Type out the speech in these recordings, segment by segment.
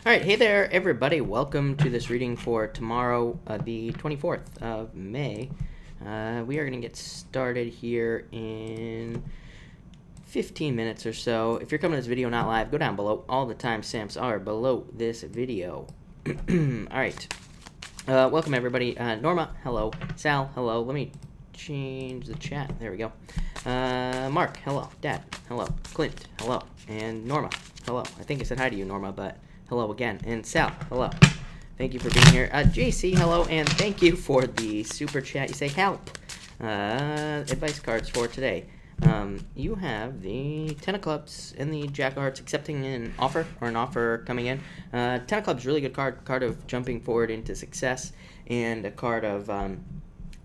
All right, hey there, everybody. Welcome to this reading for tomorrow, the 24th of May. We are going to get started here in 15 minutes or so. If you're coming to this video not live, go down below. All the timestamps are below this video. All right. Welcome, everybody. Norma, hello. Sal, hello. Let me change the chat. There we go. Mark, hello. Dad, hello. Clint, hello. And Norma, hello. I think I said hi to you, Norma, but hello again. And Sal, hello. Thank you for being here. JC, hello. And thank you for the super chat. You say help. Advice cards for today. You have the Ten of Clubs and the Jack of Hearts accepting an offer or an offer coming in. Ten of Clubs, really good card of jumping forward into success, and a card of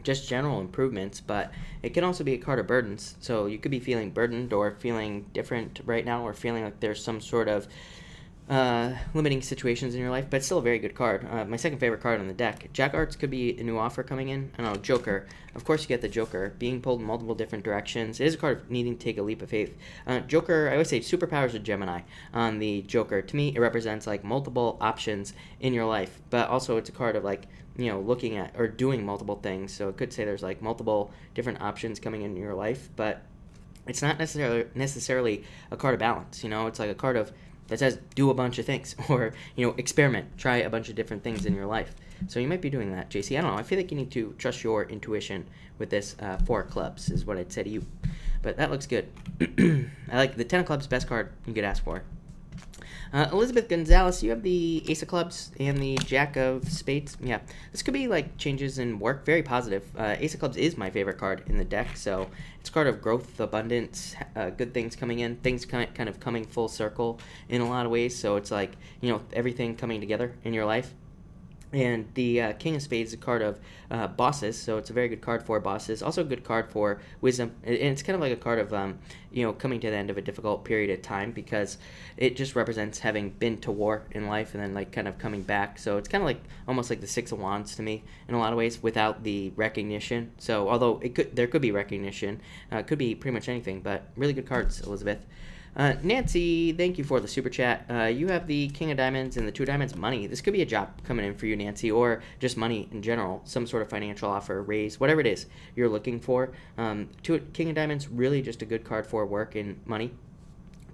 just general improvements, but it can also be a card of burdens. So you could be feeling burdened or feeling different right now, or feeling like there's some sort of limiting situations in your life, but it's still a very good card. My second favorite card on the deck. Jack of Hearts could be a new offer coming in. I don't know, Joker. Of course you get the Joker. Being pulled in multiple different directions. It is a card of needing to take a leap of faith. Joker, I always say superpowers of Gemini on the Joker. To me, it represents like multiple options in your life, but also it's a card of like, you know, looking at or doing multiple things. So it could say there's like multiple different options coming in your life, but it's not necessarily a card of balance. You know, it's like a card of that says do a bunch of things, or, you know, experiment, try a bunch of different things in your life. So you might be doing that, JC. I don't know. I feel like you need to trust your intuition with this Four of Clubs is what I'd say to you. But that looks good. I like the Ten of Clubs, best card you could ask for. Elizabeth Gonzalez, you have the Ace of Clubs and the Jack of Spades. Yeah, this could be like changes in work, very positive. Ace of Clubs is my favorite card in the deck, so it's a card of growth, abundance, good things coming in, things kind of coming full circle in a lot of ways. So it's like, you know, everything coming together in your life. And the King of Spades is a card of bosses, so it's a very good card for bosses. Also a good card for wisdom, and it's kind of like a card of, you know, coming to the end of a difficult period of time, because it just represents having been to war in life and then like kind of coming back. So it's kind of like almost like the Six of Wands to me in a lot of ways, without the recognition. So although there could be recognition, it could be pretty much anything, but really good cards, Elizabeth. Nancy, thank you for the super chat. You have the King of Diamonds and the Two of Diamonds, money. This could be a job coming in for you, Nancy, or just money in general, some sort of financial offer, raise, whatever it is you're looking for. King of Diamonds, really just a good card for work and money.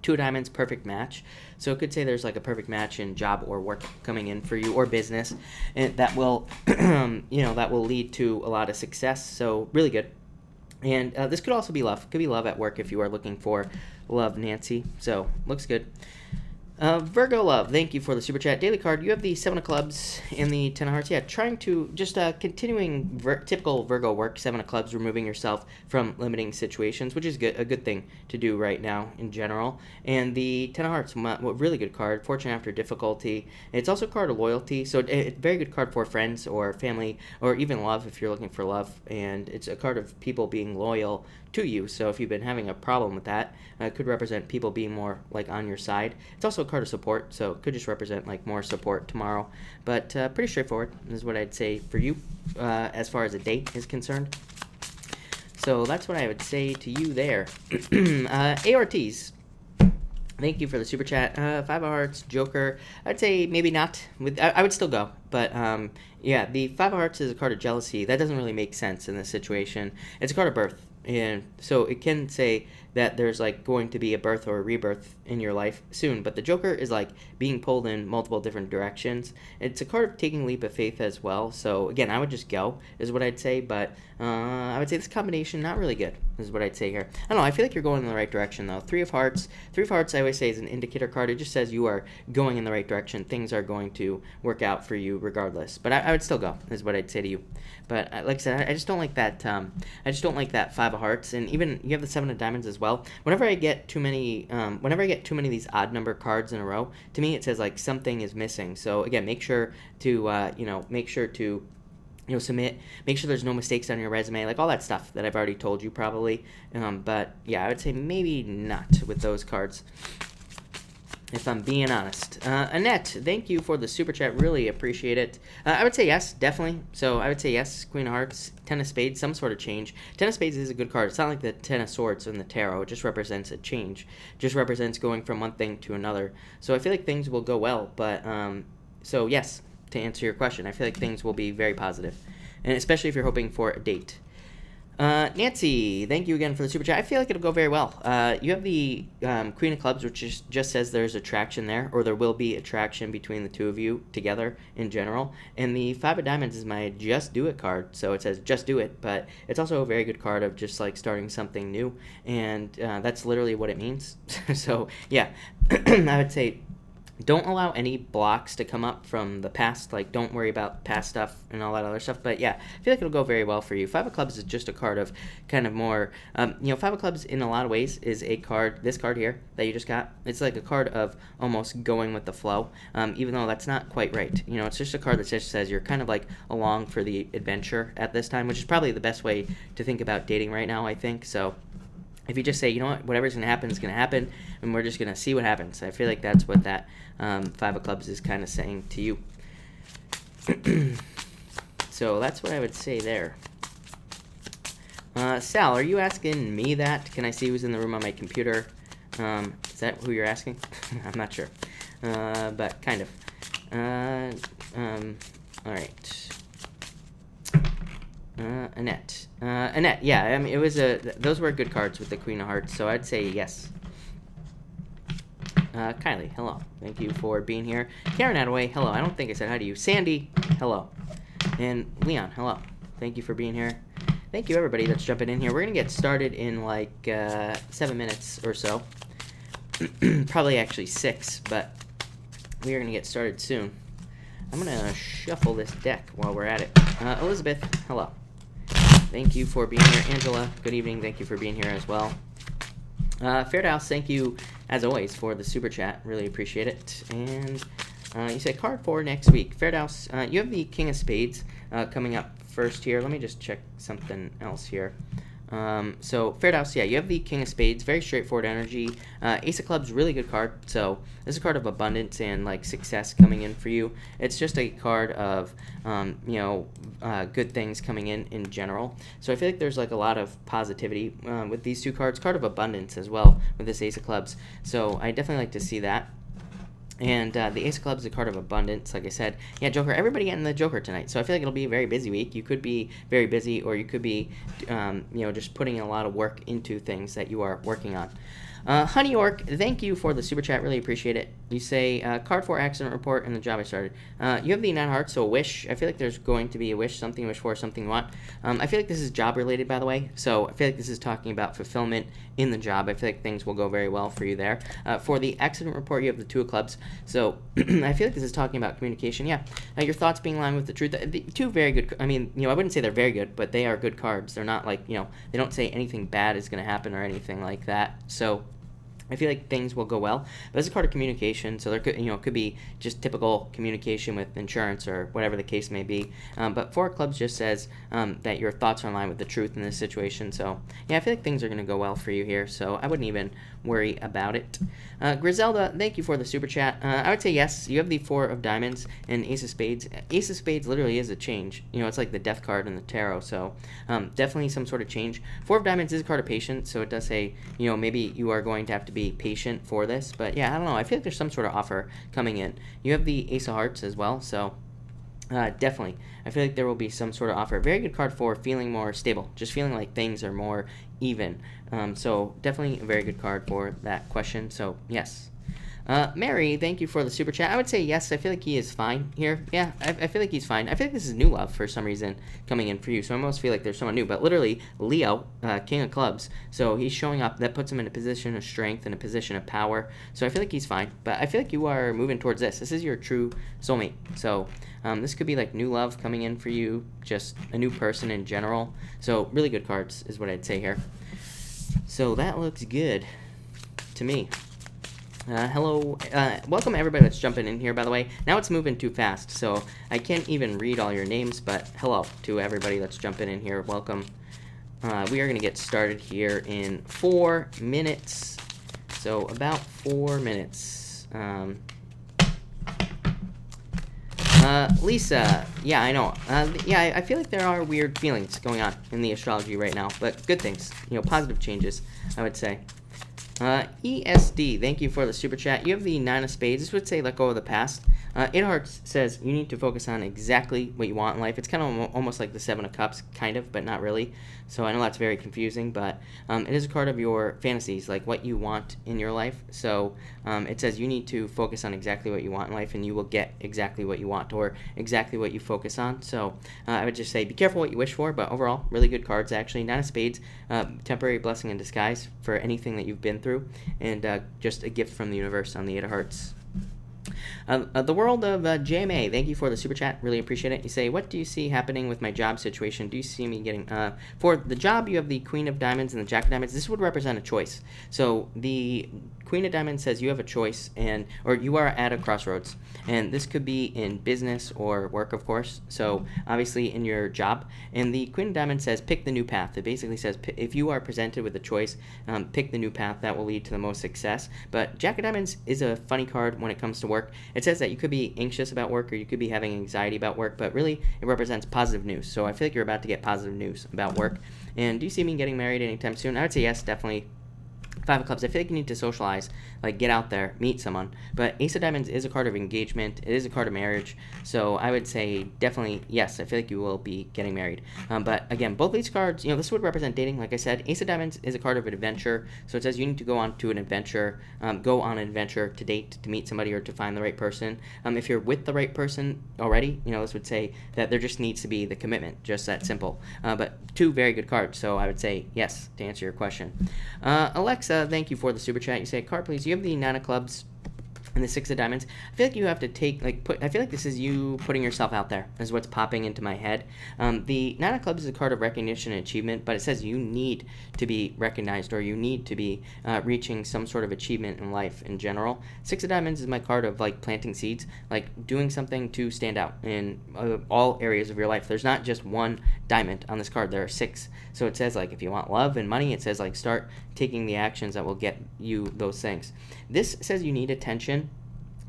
Two of Diamonds, perfect match. So it could say there's like a perfect match in job or work coming in for you, or business, and that will, you know, that will lead to a lot of success. So really good. And this could also be love. It could be love at work if you are looking for love, Nancy. So, looks good. Virgo love, thank you for the super chat. Daily card, you have the Seven of Clubs and the Ten of Hearts. Yeah, trying to just continuing typical Virgo work. Seven of Clubs, removing yourself from limiting situations, which is good, a good thing to do right now in general. And the Ten of Hearts, really good card. Fortune after difficulty. It's also a card of loyalty, so a very good card for friends or family, or even love if you're looking for love. And it's a card of people being loyal to you. So if you've been having a problem with that, it could represent people being more like on your side. It's also a card of support, so it could just represent like more support tomorrow. But pretty straightforward is what I'd say for you as far as a date is concerned. So that's what I would say to you there. ARTs. Thank you for the super chat. Five of Hearts, Joker. I'd say maybe not. I would still go, but yeah, the Five of Hearts is a card of jealousy. That doesn't really make sense in this situation. It's a card of birth. And so it can say that there's like going to be a birth or a rebirth in your life soon, but the Joker is like being pulled in multiple different directions. It's a card of taking a leap of faith as well. So again, I would just go is what I'd say, but I would say this combination not really good is what I'd say here. I don't know, I feel like you're going in the right direction though. Three of Hearts I always say is an indicator card. It just says you are going in the right direction. Things are going to work out for you regardless, but I would still go is what I'd say to you. But like I said, I just don't like that. I just don't like that Five of Hearts, and even you have the Seven of Diamonds as well. Whenever I get too many of these odd number cards in a row, to me it says like something is missing. So again, make sure to submit. Make sure there's no mistakes on your resume, like all that stuff that I've already told you probably. But yeah, I would say maybe not with those cards. if I'm being honest. Annette, thank you for the super chat. Really appreciate it. I would say yes, definitely. So I would say yes, Queen of Hearts, Ten of Spades, some sort of change. Ten of Spades is a good card. It's not like the Ten of Swords in the tarot. It just represents a change. It just represents going from one thing to another. So I feel like things will go well. But, so yes, to answer your question, I feel like things will be very positive. And especially if you're hoping for a date. Nancy, thank you again for the super chat. I feel like it'll go very well. You have the Queen of Clubs, which just says there's attraction there, or there will be attraction between the two of you together in general. And the Five of Diamonds is my Just Do It card, so it says Just Do It, but it's also a very good card of just like starting something new, and that's literally what it means. So yeah, I would say don't allow any blocks to come up from the past. Like, don't worry about past stuff and all that other stuff. But yeah, I feel like it'll go very well for you. Five of Clubs is just a card of kind of more, Five of Clubs in a lot of ways is a card, this card here that you just got. It's like a card of almost going with the flow, even though that's not quite right. It's just a card that just says you're kind of like along for the adventure at this time, which is probably the best way to think about dating right now, I think. So if you just say, you know what, whatever's going to happen is going to happen, and we're just going to see what happens. I feel like that's what that Five of Clubs is kind of saying to you. So that's what I would say there. Sal, are you asking me that? Can I see who's in the room on my computer? Is that who you're asking? I'm not sure. But kind of. All right. Annette. Annette, yeah, I mean, it was those were good cards with the Queen of Hearts, so I'd say yes. Kylie, hello. Thank you for being here. Karen Attaway, hello. I don't think I said hi to you. Sandy, hello. And Leon, hello. Thank you for being here. Thank you, everybody that's jumping in here. We're going to get started in like 7 minutes or so. Probably actually 6, but we are going to get started soon. I'm going to shuffle this deck while we're at it. Elizabeth, hello. Thank you for being here. Angela, good evening. Thank you for being here as well. Fairhouse, thank you, as always, for the super chat. Really appreciate it. And you said card for next week. Fairhouse, you have the King of Spades coming up first here. Let me just check something else here. So Fairhouse, yeah, you have the King of Spades, very straightforward energy. Ace of Clubs, really good card. So this is a card of abundance and like success coming in for you. It's just a card of good things coming in general. So I feel like there's like a lot of positivity with these two cards. Card of abundance as well with this Ace of Clubs. So I definitely like to see that. And the Ace of Clubs is a card of abundance, like I said. Yeah, Joker, everybody getting the Joker tonight. So I feel like it'll be a very busy week. You could be very busy, or you could be, just putting a lot of work into things that you are working on. Honey York, thank you for the super chat. Really appreciate it. You say, card for accident report and the job I started. You have the 9 hearts, so a wish. I feel like there's going to be a wish, something you wish for, something you want. I feel like this is job related, by the way. So I feel like this is talking about fulfillment in the job. I feel like things will go very well for you there. For the accident report, you have the 2 of clubs. So I feel like this is talking about communication. Yeah, your thoughts being in line with the truth. The 2 very good. I mean, I wouldn't say they're very good, but they are good cards. They're not like, they don't say anything bad is going to happen or anything like that. So I feel like things will go well. But it's a card of communication, so there could, it could be just typical communication with insurance or whatever the case may be. But 4 of clubs just says that your thoughts are in line with the truth in this situation. So yeah, I feel like things are going to go well for you here. So I wouldn't even worry about it. Griselda, thank you for the super chat. I would say yes. You have the 4 of diamonds and Ace of Spades. Ace of Spades literally is a change. It's like the death card in the tarot. So definitely some sort of change. 4 of diamonds is a card of patience. So it does say, maybe you are going to have to be patient for this. But yeah, I don't know. I feel like there's some sort of offer coming in. You have the Ace of Hearts as well. So definitely, I feel like there will be some sort of offer. Very good card for feeling more stable, just feeling like things are more even. So definitely a very good card for that question. So yes. Mary, thank you for the super chat. I would say yes. I feel like he is fine here. Yeah, I feel like he's fine. I feel like this is new love for some reason coming in for you. So I almost feel like there's someone new. But literally, Leo, King of Clubs. So he's showing up. That puts him in a position of strength and a position of power. So I feel like he's fine. But I feel like you are moving towards this. This is your true soulmate. So this could be like new love coming in for you. Just a new person in general. So really good cards is what I'd say here. So that looks good to me. Hello, welcome everybody that's jumping in here, by the way. Now it's moving too fast, so I can't even read all your names, but hello to everybody that's jumping in here. Welcome. We are going to get started here in 4 minutes. So about 4 minutes. Lisa, yeah, I know. Yeah, I feel like there are weird feelings going on in the astrology right now, but good things, positive changes, I would say. ESD, thank you for the super chat. You have the 9 of Spades. This would say let go of the past. 8 of Hearts says you need to focus on exactly what you want in life. It's kind of almost like the 7 of Cups, kind of, but not really. So I know that's very confusing, but it is a card of your fantasies, like what you want in your life. So it says you need to focus on exactly what you want in life, and you will get exactly what you want, or exactly what you focus on. So I would just say be careful what you wish for, but overall, really good cards, actually. 9 of Spades, temporary blessing in disguise for anything that you've been through, and just a gift from the universe on the 8 of Hearts. The world of JMA, thank you for the super chat. Really appreciate it. You say, what do you see happening with my job situation? Do you see me getting... for the job, you have the Queen of Diamonds and the Jack of Diamonds. This would represent a choice. So the Queen of Diamonds says you have a choice, or you are at a crossroads. And this could be in business or work, of course. So obviously in your job. And the Queen of Diamonds says pick the new path. It basically says if you are presented with a choice, pick the new path that will lead to the most success. But Jack of Diamonds is a funny card when it comes to work. It says that you could be anxious about work, or you could be having anxiety about work, but really it represents positive news. So I feel like you're about to get positive news about work. And do you see me getting married anytime soon? I would say yes, definitely. 5 of Clubs, I feel like you need to socialize, like get out there, meet someone. But Ace of Diamonds is a card of engagement. It is a card of marriage. So I would say definitely yes, I feel like you will be getting married. But again, both these cards, this would represent dating. Like I said, Ace of Diamonds is a card of an adventure. So it says you need to go on to an adventure, go on an adventure to date, to meet somebody, or to find the right person. If you're with the right person already, this would say that there just needs to be the commitment, just that simple. But 2 very good cards. So I would say yes to answer your question. Alexa, thank you for the super chat. You say, card please. You have the 9 of Clubs and the 6 of Diamonds. I feel like you have to I feel like this is you putting yourself out there, is what's popping into my head. The 9 of Clubs is a card of recognition and achievement, but it says you need to be recognized, or you need to be reaching some sort of achievement in life in general. 6 of Diamonds is my card of planting seeds, like doing something to stand out in all areas of your life. There's not just one diamond on this card, there are 6. So it says if you want love and money, it says start taking the actions that will get you those things. This says you need attention.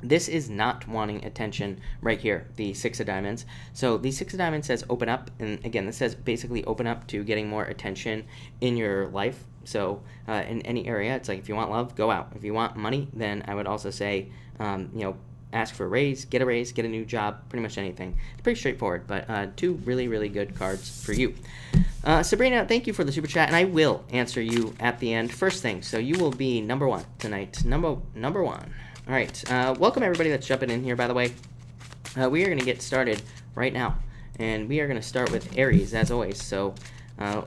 This is not wanting attention right here, the 6 of Diamonds. So the 6 of Diamonds says open up, and again, this says basically open up to getting more attention in your life. So in any area, it's if you want love, go out. If you want money, then I would also say, ask for a raise, get a new job, pretty much anything. It's pretty straightforward, but 2 really, really good cards for you. Sabrina, thank you for the super chat, and I will answer you at the end. First thing, so you will be number 1 tonight. Number 1. All right, welcome everybody that's jumping in here, by the way. We are going to get started right now, and we are going to start with Aries, as always. So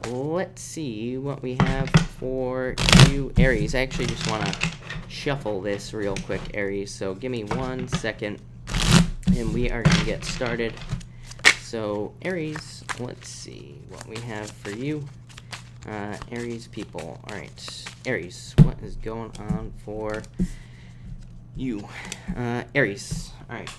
let's see what we have for you, Aries. I actually just want to shuffle this real quick, Aries, so give me 1 second, and we are going to get started. So, Aries, let's see what we have for you. Aries people. All right, Aries, what is going on for you? Aries, all right.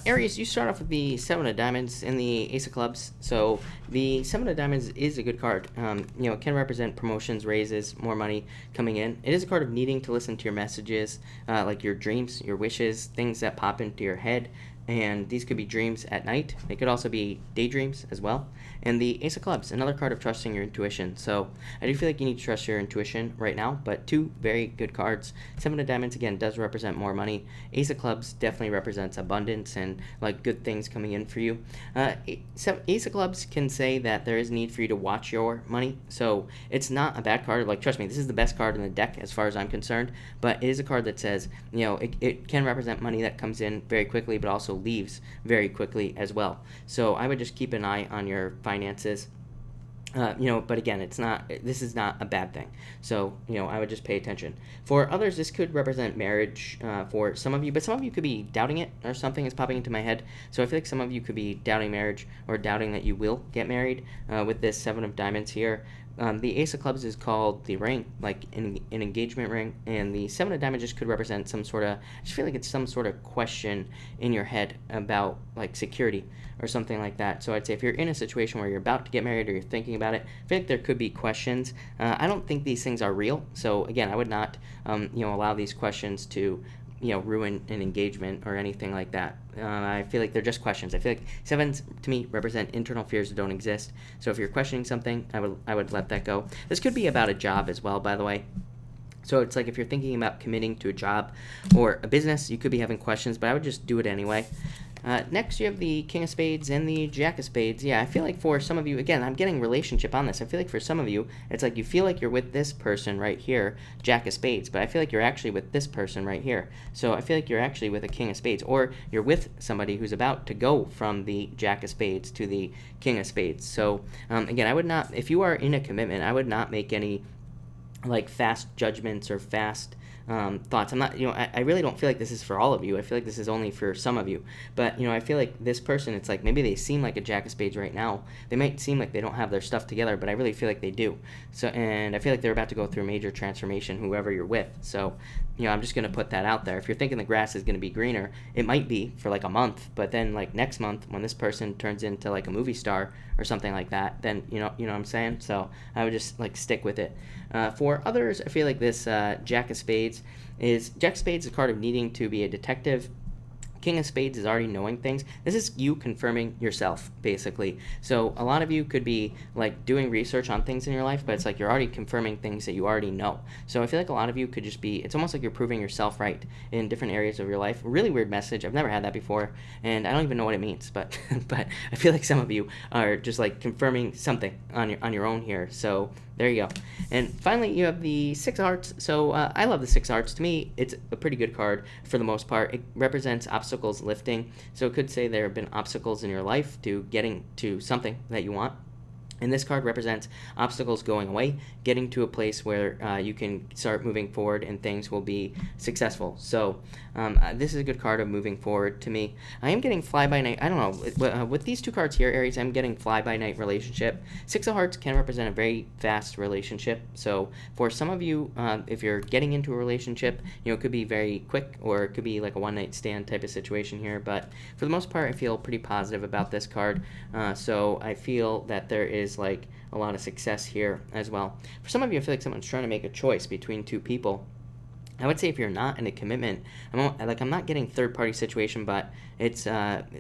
Aries, you start off with the 7 of Diamonds and the Ace of Clubs. So the 7 of Diamonds is a good card. It can represent promotions, raises, more money coming in. It is a card of needing to listen to your messages, like your dreams, your wishes, things that pop into your head. And these could be dreams at night. They could also be daydreams as well. And the Ace of Clubs, another card of trusting your intuition. So I do feel like you need to trust your intuition right now, but 2 very good cards. 7 of Diamonds, again, does represent more money. Ace of Clubs definitely represents abundance and good things coming in for you. Ace of Clubs can say that there is need for you to watch your money. So it's not a bad card. Trust me, this is the best card in the deck as far as I'm concerned. But it is a card that says, it can represent money that comes in very quickly, but also leaves very quickly as well. So I would just keep an eye on your finances. But again, this is not a bad thing. So, I would just pay attention. For others, this could represent marriage for some of you, but some of you could be doubting it, or something is popping into my head. So I feel like some of you could be doubting marriage, or doubting that you will get married with this 7 of Diamonds here. the Ace of Clubs is called the ring, like an engagement ring, and the Seven of Diamonds just could represent some sort of, I just feel like it's some sort of question in your head about like security or something like that. So I'd say if you're in a situation where you're about to get married or you're thinking about it, I feel like there could be questions. I don't think these things are real. So again, I would not, allow these questions to ruin an engagement or anything like that. I feel like they're just questions. I feel like sevens to me represent internal fears that don't exist. So if you're questioning something, I would let that go. This could be about a job as well, by the way. So it's like if you're thinking about committing to a job or a business, you could be having questions, but I would just do it anyway. Next, you have the King of Spades and the Jack of Spades. Yeah, I feel like for some of you, again, I'm getting relationship on this. I feel like for some of you, it's like you feel like you're with this person right here, Jack of Spades, but I feel like you're actually with this person right here. So I feel like you're actually with a King of Spades, or you're with somebody who's about to go from the Jack of Spades to the King of Spades. So again, I would not, if you are in a commitment, I would not make any like fast judgments or fast thoughts. I'm not, I really don't feel like this is for all of you. I feel like this is only for some of you. But, I feel like this person, it's like maybe they seem like a Jack of Spades right now. They might seem like they don't have their stuff together, but I really feel like they do. So, and I feel like they're about to go through major transformation, whoever you're with. So, I'm just going to put that out there. If you're thinking the grass is going to be greener, it might be for like a month, but then like next month when this person turns into like a movie star or something like that, then, you know what I'm saying? So I would just like stick with it. For others, I feel like this Jack of Spades is a card of needing to be a detective. King of Spades is already knowing things. This is you confirming yourself, basically. So a lot of you could be like doing research on things in your life, but it's like you're already confirming things that you already know. So I feel like a lot of you could just be, it's almost like you're proving yourself right in different areas of your life. Really weird message. I've never had that before, and I don't even know what it means, but but I feel like some of you are just like confirming something on your own here. So there you go. And finally, you have the Six of Hearts. So I love the Six of Hearts. To me, it's a pretty good card for the most part. It represents obstacles lifting. So it could say there have been obstacles in your life to getting to something that you want. And this card represents obstacles going away, getting to a place where you can start moving forward and things will be successful. So this is a good card of moving forward to me. I am getting fly-by-night. I don't know. With these two cards here, Aries, I'm getting fly-by-night relationship. Six of Hearts can represent a very fast relationship. So for some of you, if you're getting into a relationship, it could be very quick or it could be like a one-night stand type of situation here. But for the most part, I feel pretty positive about this card. So I feel that there is like a lot of success here as well. For some of you, I feel like someone's trying to make a choice between two people. I would say if you're not in a commitment, I'm not getting third-party situation, but it's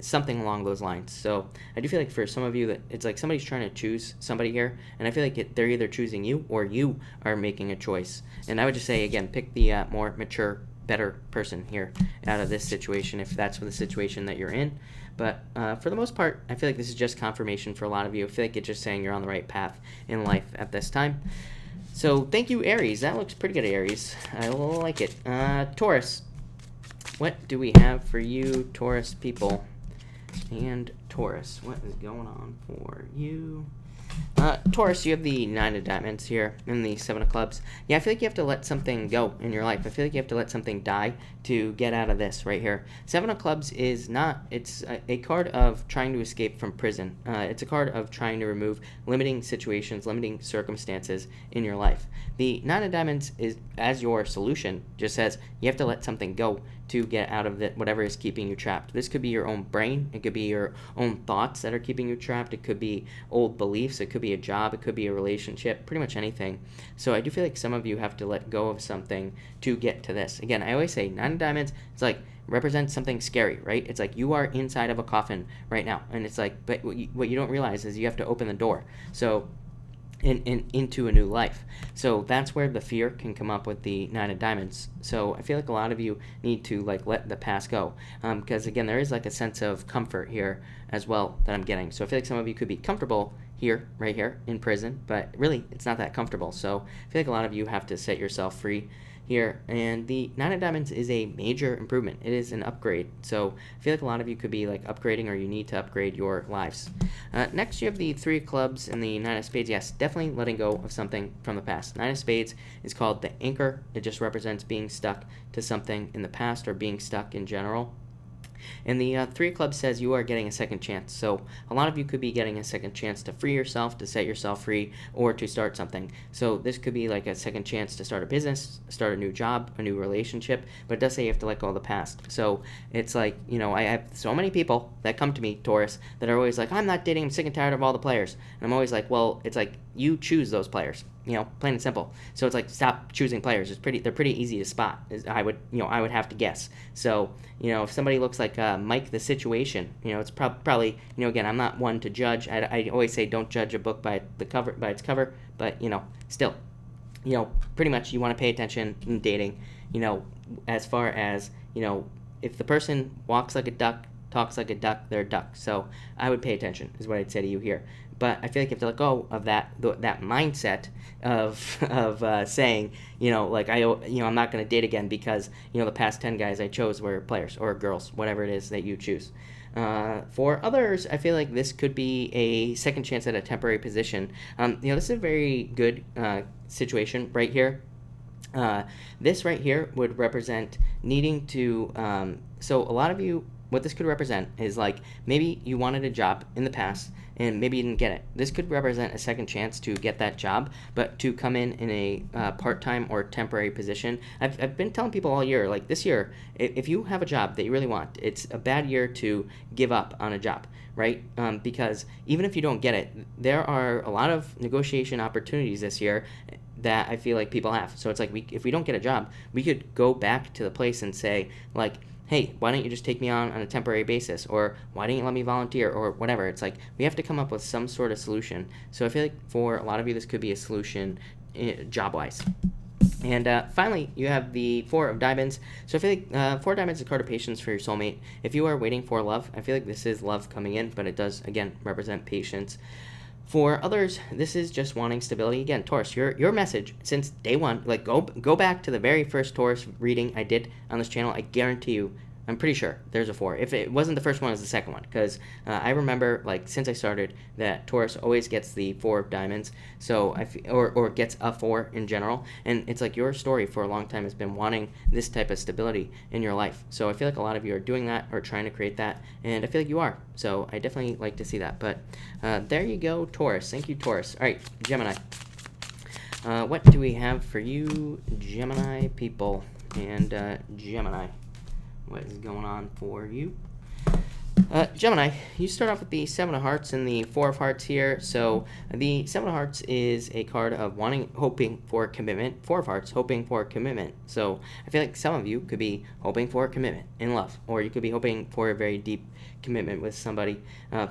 something along those lines. So I do feel like for some of you that it's like somebody's trying to choose somebody here, and I feel like they're either choosing you or you are making a choice. And I would just say, again, pick the more mature, better person here out of this situation if that's the situation that you're in. But for the most part, I feel like this is just confirmation for a lot of you. I feel like it's just saying you're on the right path in life at this time. So thank you, Aries. That looks pretty good, Aries. I like it. Taurus. What do we have for you, Taurus people? And Taurus, what is going on for you? Taurus, you have the Nine of Diamonds here and the Seven of Clubs. Yeah, I feel like you have to let something go in your life. I feel like you have to let something die to get out of this right here. Seven of Clubs is not, it's a card of trying to escape from prison. It's a card of trying to remove limiting situations, limiting circumstances in your life. The Nine of Diamonds is, as your solution, just says you have to let something go to get out of whatever is keeping you trapped. This could be your own brain. It could be your own thoughts that are keeping you trapped. It could be old beliefs. It could be a job. It could be a relationship, pretty much anything. So I do feel like some of you have to let go of something to get to this. Again, I always say Nine of Diamonds, it's like represents something scary, right? It's like you are inside of a coffin right now. And it's like, but what you don't realize is you have to open the door. So into a new life. So that's where the fear can come up with the Nine of Diamonds. So I feel like a lot of you need to like let the past go, because again, there is like a sense of comfort here as well that I'm getting. So I feel like some of you could be comfortable here, right here in prison, but really it's not that comfortable. So I feel like a lot of you have to set yourself free here, and the Nine of Diamonds is a major improvement. It is an upgrade. So I feel like a lot of you could be like upgrading, or you need to upgrade your lives. Next, you have the Three of Clubs and the Nine of Spades. Yes, definitely letting go of something from the past. Nine of Spades is called the anchor. It just represents being stuck to something in the past or being stuck in general. And the Three of Clubs says you are getting a second chance. So a lot of you could be getting a second chance to free yourself, to set yourself free, or to start something. So this could be like a second chance to start a business, start a new job, a new relationship. But it does say you have to let go of the past. So it's like, I have so many people that come to me, Taurus, that are always like, I'm not dating, I'm sick and tired of all the players. And I'm always like, well, it's like you choose those players. Plain and simple. So it's like, stop choosing players. They're pretty easy to spot. I would have to guess. So if somebody looks like Mike the Situation, it's probably again, I'm not one to judge. I always say don't judge a book by its cover, but still, pretty much you want to pay attention in dating. As far as if the person walks like a duck, talks like a duck, they're a duck. So I would pay attention, is what I'd say to you here. But I feel like you have to let go of that mindset of saying, I'm not going to date again because, the past 10 guys I chose were players or girls, whatever it is that you choose. For others, I feel like this could be a second chance at a temporary position. This is a very good situation right here. This right here would represent needing to, so a lot of you, what this could represent is like maybe you wanted a job in the past and maybe you didn't get it. This could represent a second chance to get that job, but to come in a part-time or temporary position. I've been telling people all year, like this year, if you have a job that you really want, it's a bad year to give up on a job, right? Because even if you don't get it, there are a lot of negotiation opportunities this year that I feel like people have. So it's like if we don't get a job, we could go back to the place and say, like, hey, why don't you just take me on a temporary basis? Or why don't you let me volunteer? Or whatever. It's like we have to come up with some sort of solution. So I feel like for a lot of you, this could be a solution job-wise. And finally, you have the Four of Diamonds. So I feel like Four of Diamonds is a card of patience for your soulmate. If you are waiting for love, I feel like this is love coming in, but it does, again, represent patience. For others, this is just wanting stability. Again, Taurus, your message since day one, like go back to the very first Taurus reading I did on this channel. I guarantee you, I'm pretty sure there's a 4. If it wasn't the first one, it was the second one. Because I remember, like, since I started, that Taurus always gets the 4 of Diamonds. So or gets a 4 in general. And it's like your story for a long time has been wanting this type of stability in your life. So I feel like a lot of you are doing that or trying to create that. And I feel like you are. So I definitely like to see that. But there you go, Taurus. Thank you, Taurus. All right, Gemini. What do we have for you, Gemini people? And Gemini. What is going on for you? Gemini, you start off with the 7 of Hearts and the 4 of Hearts here. So the 7 of Hearts is a card of hoping for commitment. 4 of Hearts, hoping for commitment. So I feel like some of you could be hoping for commitment in love, or you could be hoping for a very deep commitment with somebody.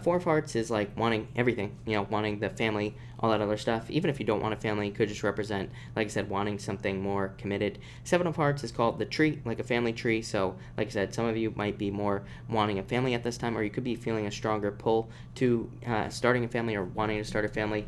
4 of Hearts is like wanting everything, wanting the family, all that other stuff. Even if you don't want a family, it could just represent, like I said, wanting something more committed. 7 of Hearts is called the tree, like a family tree. So like I said, some of you might be more wanting a family at this time, or you could be feeling a stronger pull to starting a family or wanting to start a family.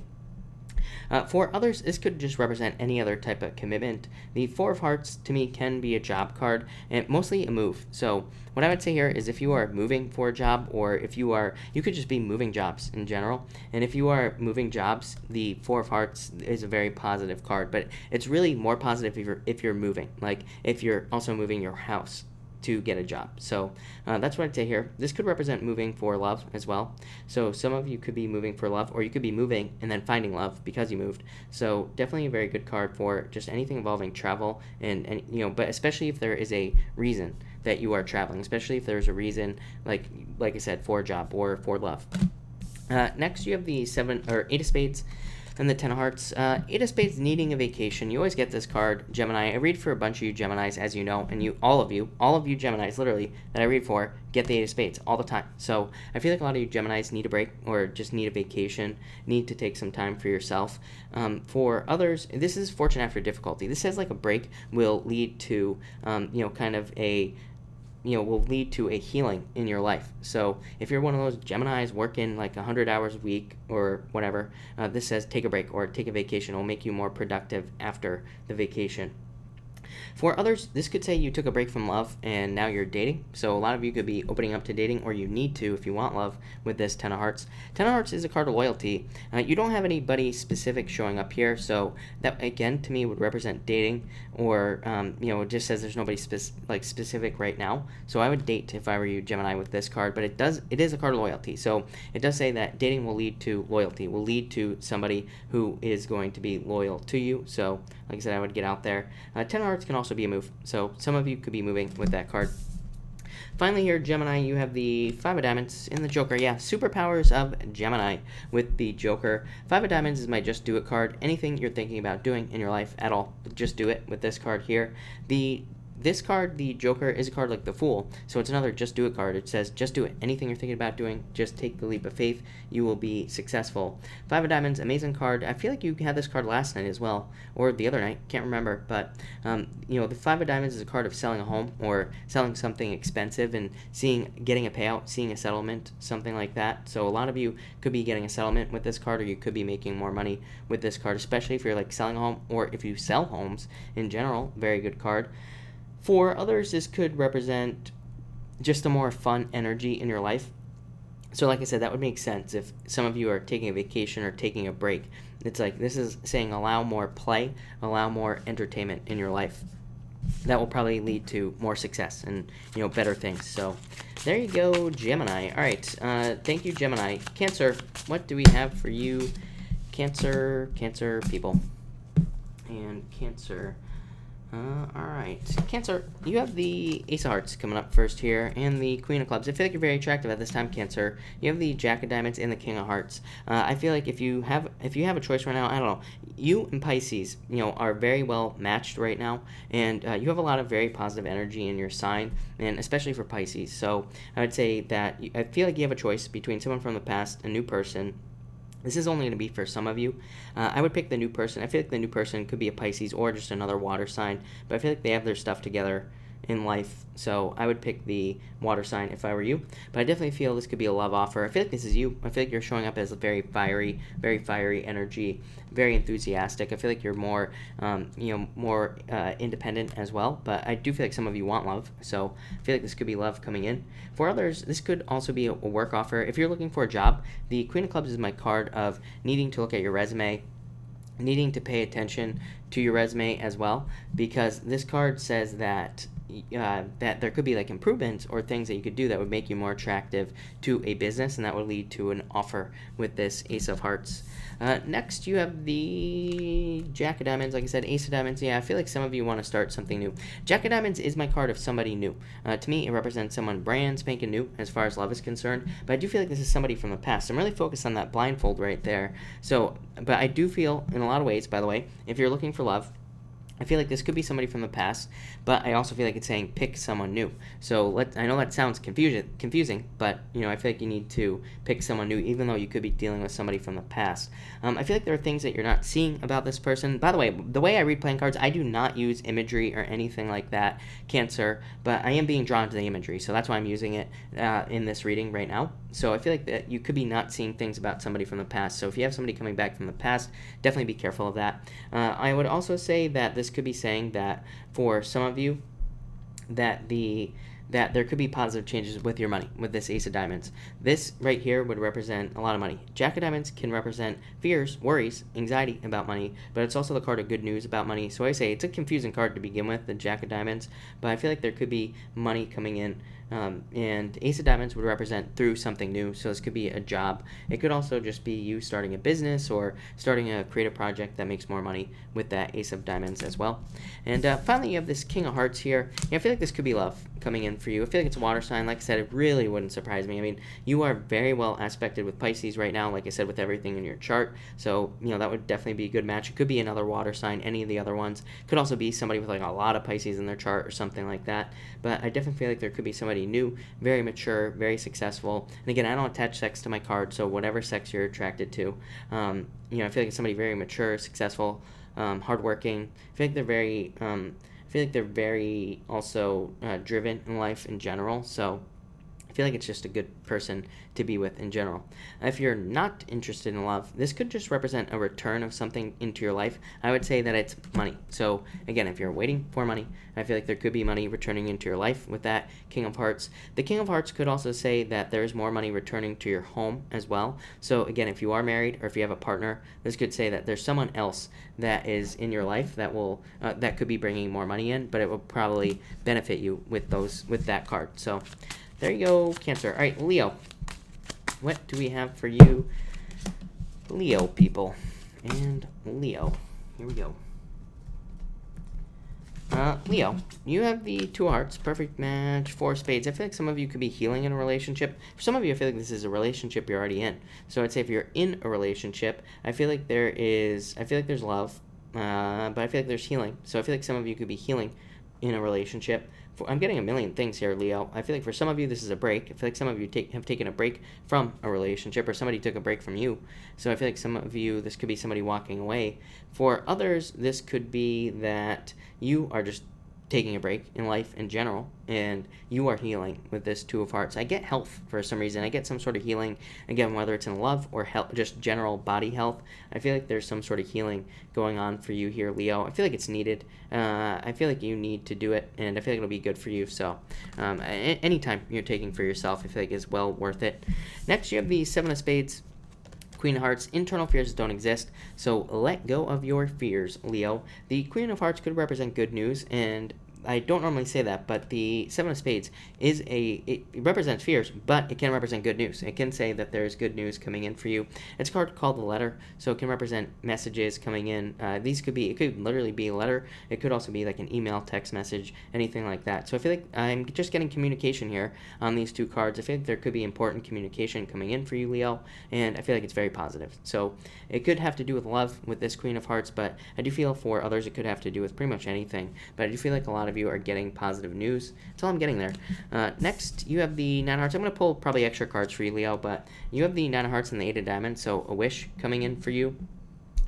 For others, this could just represent any other type of commitment. The 4 of Hearts, to me, can be a job card, and mostly a move. So what I would say here is if you are moving for a job, or if you could just be moving jobs in general. And if you are moving jobs, the 4 of Hearts is a very positive card, but it's really more positive if you're moving, like if you're also moving your house to get a job. So that's what I'd say here. This could represent moving for love as well. So some of you could be moving for love, or you could be moving and then finding love because you moved. So definitely a very good card for just anything involving travel, and but especially if there is a reason that you are traveling, especially if there's a reason, like I said, for a job or for love. Next, you have the 8 of Spades and the 10 of Hearts. 8 of Spades, needing a vacation. You always get this card, Gemini. I read for a bunch of you Geminis, as you know, and all of you Geminis, literally, that I read for, get the 8 of Spades all the time. So I feel like a lot of you Geminis need a break, or just need a vacation, need to take some time for yourself. For others, this is fortune after difficulty. This says like a break will lead to, will lead to a healing in your life. So if you're one of those Geminis working like 100 hours a week or whatever, this says take a break or take a vacation. It will make you more productive after the vacation. For others, this could say you took a break from love and now you're dating. So a lot of you could be opening up to dating, or you need to if you want love with this Ten of Hearts. Ten of Hearts is a card of loyalty. You don't have anybody specific showing up here, so that again to me would represent dating, or it just says there's nobody specific right now. So I would date if I were you, Gemini, with this card. But it is a card of loyalty, so it does say that dating will lead to loyalty, will lead to somebody who is going to be loyal to you. So like I said, I would get out there. Ten of Hearts can also be a move, so some of you could be moving with that card. Finally here, Gemini, you have the Five of Diamonds in the Joker. Yeah, superpowers of Gemini with the Joker. Five of Diamonds is my just do it card. Anything you're thinking about doing in your life at all, just do it with this card here. This card, the Joker, is a card like the Fool, so it's another just do it card. It says just do it. Anything you're thinking about doing, just take the leap of faith. You will be successful. Five of Diamonds, amazing card. I feel like you had this card last night as well, or the other night, can't remember, but the Five of Diamonds is a card of selling a home or selling something expensive and getting a payout, seeing a settlement, something like that. So a lot of you could be getting a settlement with this card, or you could be making more money with this card, especially if you're like selling a home, or if you sell homes in general. Very good card. For others, this could represent just a more fun energy in your life. So like I said, that would make sense if some of you are taking a vacation or taking a break. It's like this is saying allow more play, allow more entertainment in your life. That will probably lead to more success and better things. So there you go, Gemini. All right, thank you, Gemini. Cancer, what do we have for you? Cancer people. And Cancer. All right, Cancer, you have the Ace of Hearts coming up first here, and the Queen of Clubs. I feel like you're very attractive at this time, Cancer. You have the Jack of Diamonds and the King of Hearts. I feel like if you have a choice right now, I don't know. You and Pisces, are very well matched right now, and you have a lot of very positive energy in your sign, and especially for Pisces. So I would say that I feel like you have a choice between someone from the past, a new person. This is only going to be for some of you. I would pick the new person. I feel like the new person could be a Pisces or just another water sign, but I feel like they have their stuff together in life, so I would pick the water sign if I were you. But I definitely feel this could be a love offer. I feel like this is you. I feel like you're showing up as a very fiery energy, very enthusiastic. I feel like you're more, more independent as well. But I do feel like some of you want love, so I feel like this could be love coming in. For others, this could also be a work offer. If you're looking for a job, the Queen of Clubs is my card of needing to look at your resume, needing to pay attention to your resume as well, because this card says that that there could be like improvements or things that you could do that would make you more attractive to a business, and that would lead to an offer with this Ace of Hearts. Next, you have the Jack of Diamonds. Like I said, Ace of Diamonds. Yeah, I feel like some of you want to start something new. Jack of Diamonds is my card of somebody new. To me, it represents someone brand spanking new as far as love is concerned, but I do feel like this is somebody from the past. I'm really focused on that blindfold right there. So, but I do feel, in a lot of ways, by the way, if you're looking for love, I feel like this could be somebody from the past, but I also feel like it's saying pick someone new. So I know that sounds confusing, but I feel like you need to pick someone new, even though you could be dealing with somebody from the past. I feel like there are things that you're not seeing about this person. By the way I read playing cards, I do not use imagery or anything like that, Cancer, but I am being drawn to the imagery, so that's why I'm using it in this reading right now. So I feel like that you could be not seeing things about somebody from the past. So if you have somebody coming back from the past, definitely be careful of that. I would also say that this could be saying that for some of you that there could be positive changes with your money with this Ace of Diamonds. This right here would represent a lot of money. Jack of Diamonds can represent fears, worries, anxiety about money, but it's also the card of good news about money. So I say it's a confusing card to begin with, the Jack of Diamonds, but I feel like there could be money coming in. And Ace of Diamonds would represent through something new, so this could be a job. It could also just be you starting a business or starting a creative project that makes more money with that Ace of Diamonds as well. And finally, you have this King of Hearts here. I feel like this could be love coming in for you. I feel like it's a water sign. Like I said, it really wouldn't surprise me. I mean, you are very well aspected with Pisces right now, like I said, with everything in your chart. So, that would definitely be a good match. It could be another water sign, any of the other ones. Could also be somebody with like a lot of Pisces in their chart or something like that. But I definitely feel like there could be somebody new, very mature, very successful. And again, I don't attach sex to my card, so whatever sex you're attracted to. I feel like it's somebody very mature, successful, hardworking. I feel like they're very also driven in life in general. So I feel feel like it's just a good person to be with in general. If you're not interested in love, this could just represent a return of something into your life. I would say that it's money. So again, if you're waiting for money, I feel like there could be money returning into your life with that King of Hearts. The King of Hearts could also say that there's more money returning to your home as well. So again, if you are married or if you have a partner, this could say that there's someone else that is in your life that will that could be bringing more money in, but it will probably benefit you with that card. So there you go, Cancer. All right, Leo. What do we have for you, Leo people? And Leo, here we go. Leo, you have the 2 of Hearts, perfect match, 4 of Spades. I feel like some of you could be healing in a relationship. For some of you, I feel like this is a relationship you're already in. So I'd say if you're in a relationship, I feel like there's love, but I feel like there's healing. So I feel like some of you could be healing in a relationship. I'm getting a million things here, Leo. I feel like for some of you, this is a break. I feel like some of you have taken a break from a relationship, or somebody took a break from you. So I feel like some of you, this could be somebody walking away. For others, this could be that you are just taking a break in life in general, and you are healing with this 2 of Hearts. I get health for some reason. I get some sort of healing, again, whether it's in love or health, just general body health. I feel like there's some sort of healing going on for you here, Leo. I feel like it's needed. I feel like you need to do it, and I feel like it'll be good for you. So anytime you're taking for yourself, I feel like is well worth it. Next, you have the 7 of Spades, Queen of Hearts. Internal fears don't exist, so let go of your fears, Leo. The Queen of Hearts could represent good news, and I don't normally say that, but the 7 of Spades it represents fears, but it can represent good news. It can say that there's good news coming in for you. It's a card called the Letter, so it can represent messages coming in. It could literally be a letter. It could also be like an email, text message, anything like that. So I feel like I'm just getting communication here on these 2 cards. I feel like there could be important communication coming in for you, Leo, and I feel like it's very positive. So it could have to do with love with this Queen of Hearts, but I do feel for others it could have to do with pretty much anything. But I do feel like a lot of you are getting positive news. That's all I'm getting there. Next, you have the 9 of Hearts. I'm going to pull probably extra cards for you, Leo, but you have the 9 of Hearts and the 8 of Diamonds, so a wish coming in for you.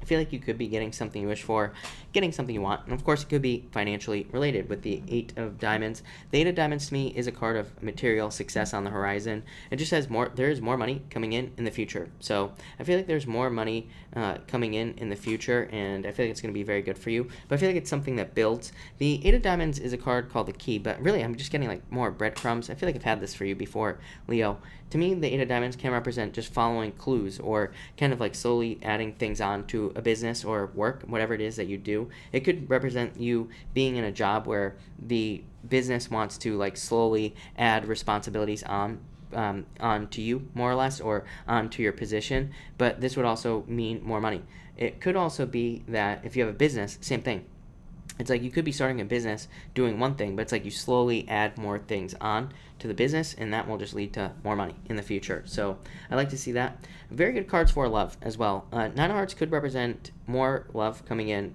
I feel like you could be getting something you wish for, getting something you want, and of course it could be financially related with the 8 of Diamonds. The 8 of Diamonds to me is a card of material success on the horizon. It just says there is more money coming in the future. So I feel like there's more money coming in the future, and I feel like it's going to be very good for you. But I feel like it's something that builds. The 8 of Diamonds is a card called the Key, but really I'm just getting like more breadcrumbs. I feel like I've had this for you before, Leo. To me, the 8 of Diamonds can represent just following clues, or kind of like slowly adding things on to a business or work, whatever it is that you do. It could represent you being in a job where the business wants to like slowly add responsibilities onto you, more or less, or onto your position. But this would also mean more money. It could also be that if you have a business, same thing. It's like you could be starting a business doing one thing, but it's like you slowly add more things on to the business, and that will just lead to more money in the future. So I like to see that. Very good cards for love as well. 9 of Hearts could represent more love coming in,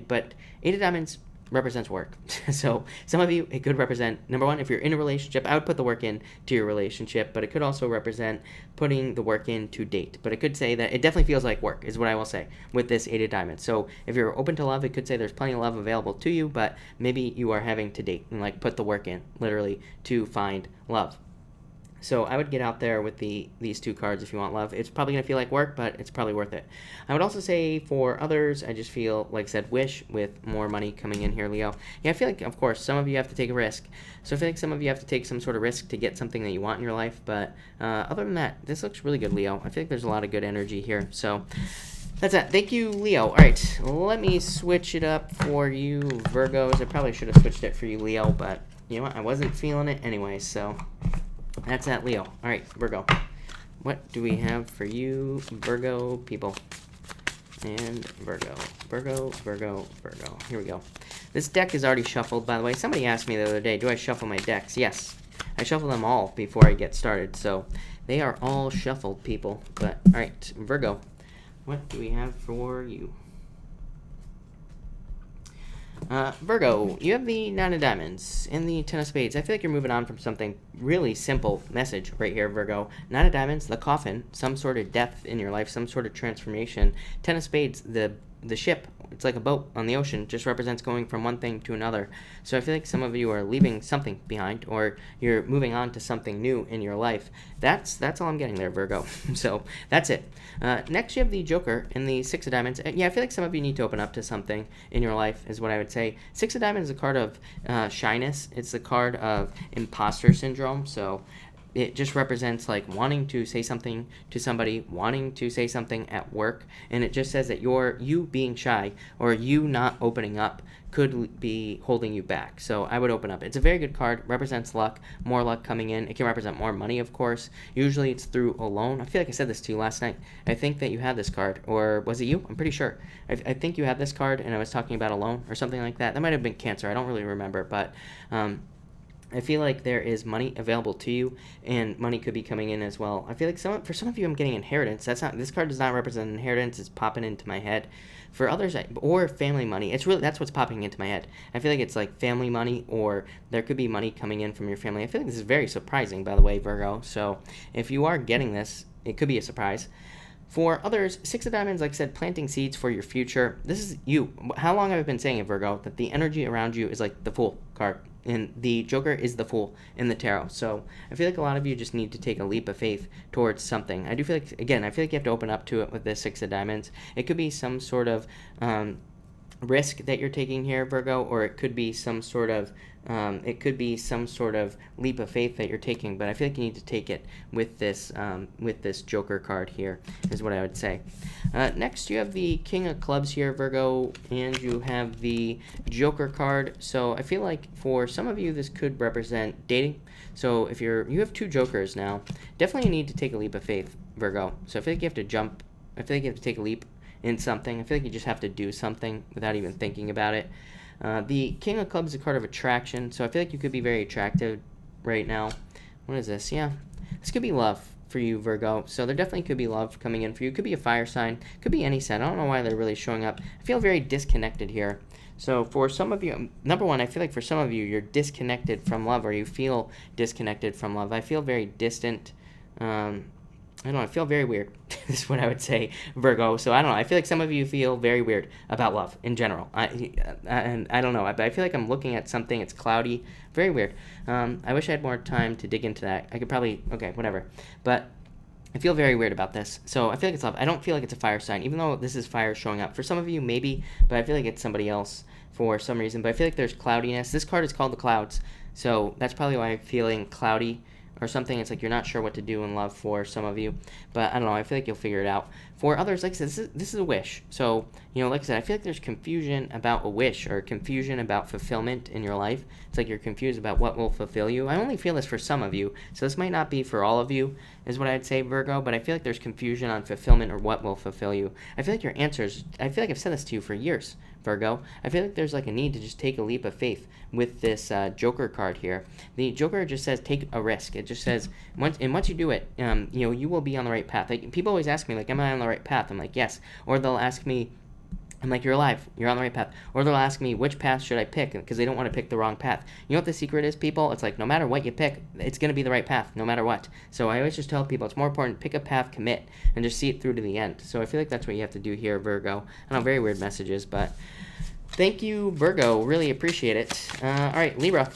but 8 of Diamonds represents work. So some of you, it could represent, number one, if you're in a relationship, I would put the work in to your relationship, but it could also represent putting the work in to date. But it could say that it definitely feels like work, is what I will say with this 8 of Diamonds. So if you're open to love, it could say there's plenty of love available to you, but maybe you are having to date and like put the work in, literally, to find love. So I would get out there with these 2 cards if you want love. It's probably going to feel like work, but it's probably worth it. I would also say for others, I just feel, like I said, wish with more money coming in here, Leo. Yeah, I feel like, of course, some of you have to take a risk. So I feel like some of you have to take some sort of risk to get something that you want in your life. But other than that, this looks really good, Leo. I feel like there's a lot of good energy here. So that's it. Thank you, Leo. All right, let me switch it up for you, Virgos. I probably should have switched it for you, Leo, but you know what? I wasn't feeling it anyway, so that's that, Leo. All right, Virgo. What do we have for you, Virgo people? And Virgo. Here we go. This deck is already shuffled, by the way. Somebody asked me the other day, do I shuffle my decks? Yes. I shuffle them all before I get started, so they are all shuffled, people. But, all right, Virgo. What do we have for you? Virgo, you have the 9 of Diamonds and the 10 of Spades. I feel like you're moving on from something really simple message right here, Virgo. 9 of Diamonds, the coffin, some sort of death in your life, some sort of transformation. 10 of Spades, the the ship. It's like a boat on the ocean, just represents going from one thing to another. So I feel like some of you are leaving something behind, or you're moving on to something new in your life. That's all I'm getting there, Virgo. So that's it. Next, you have the Joker in the Six of Diamonds. Yeah, I feel like some of you need to open up to something in your life, is what I would say. Six of Diamonds is a card of shyness. It's the card of imposter syndrome. So it just represents like wanting to say something to somebody, wanting to say something at work, and it just says that you being shy or you not opening up could be holding you back. So I would open up. It's a very good card, represents luck, more luck coming in. It can represent more money, of course. Usually it's through a loan. I feel like I said this to you last night. I think that you had this card, or was it you? I'm pretty sure. I think you had this card, and I was talking about a loan or something like that. That might have been Cancer. I don't really remember, but I feel like there is money available to you, and money could be coming in as well. I feel like for some of you, I'm getting inheritance. This card does not represent inheritance. It's popping into my head. For others, or family money. That's what's popping into my head. I feel like it's like family money, or there could be money coming in from your family. I feel like this is very surprising, by the way, Virgo. So if you are getting this, it could be a surprise. For others, Six of Diamonds, like I said, planting seeds for your future. This is you. How long have I been saying it, Virgo? That the energy around you is like the Fool card. And the Joker is the Fool in the tarot. So I feel like a lot of you just need to take a leap of faith towards something. I do feel like, again, I feel like you have to open up to it with this Six of Diamonds. It could be some sort of risk that you're taking here, Virgo, or it could be some sort of leap of faith that you're taking, but I feel like you need to take it with this Joker card here, is what I would say. Next, you have the King of Clubs here, Virgo, and you have the Joker card. So I feel like for some of you, this could represent dating. So if you have two Jokers now, definitely need to take a leap of faith, Virgo. So I feel like you have to jump. I feel like you have to take a leap in something. I feel like you just have to do something without even thinking about it. The King of Clubs is a card of attraction, so I feel like you could be very attractive right now. What is this? Yeah, this could be love for you, Virgo. So there definitely could be love coming in for you. Could be a fire sign. Could be any sign. I don't know why they're really showing up. I feel very disconnected here. So for some of you, number one, I feel like for some of you, you're disconnected from love, or you feel disconnected from love. I feel very distant. I don't know, I feel very weird, is what I would say, Virgo. So I don't know, I feel like some of you feel very weird about love in general. And I don't know, but I feel like I'm looking at something, it's cloudy, very weird. I wish I had more time to dig into that. I could probably, okay, whatever. But I feel very weird about this. So I feel like it's love. I don't feel like it's a fire sign, even though this is fire showing up. For some of you, maybe, but I feel like it's somebody else for some reason. But I feel like there's cloudiness. This card is called the Clouds, so that's probably why I'm feeling cloudy or something. It's like you're not sure what to do in love for some of you, but I don't know, I feel like you'll figure it out. For others, like I said, this is a wish. So, like I said, I feel like there's confusion about a wish, or confusion about fulfillment in your life. It's like you're confused about what will fulfill you. I only feel this for some of you, so this might not be for all of you, is what I'd say, Virgo, but I feel like there's confusion on fulfillment, or what will fulfill you. I feel like your answers, I feel like I've said this to you for years, Virgo. I feel like there's like a need to just take a leap of faith with this Joker card here. The Joker just says take a risk. It just says once you do it, you will be on the right path. Like, people always ask me, like, am I on the right path? I'm like, yes. Or they'll ask me, I'm like, you're alive, you're on the right path. Or they'll ask me, which path should I pick? Because they don't want to pick the wrong path. You know what the secret is, people? It's like, no matter what you pick, it's going to be the right path, no matter what. So I always just tell people, it's more important, pick a path, commit, and just see it through to the end. So I feel like that's what you have to do here, Virgo. I know, very weird messages, but thank you, Virgo. Really appreciate it. All right, Libra.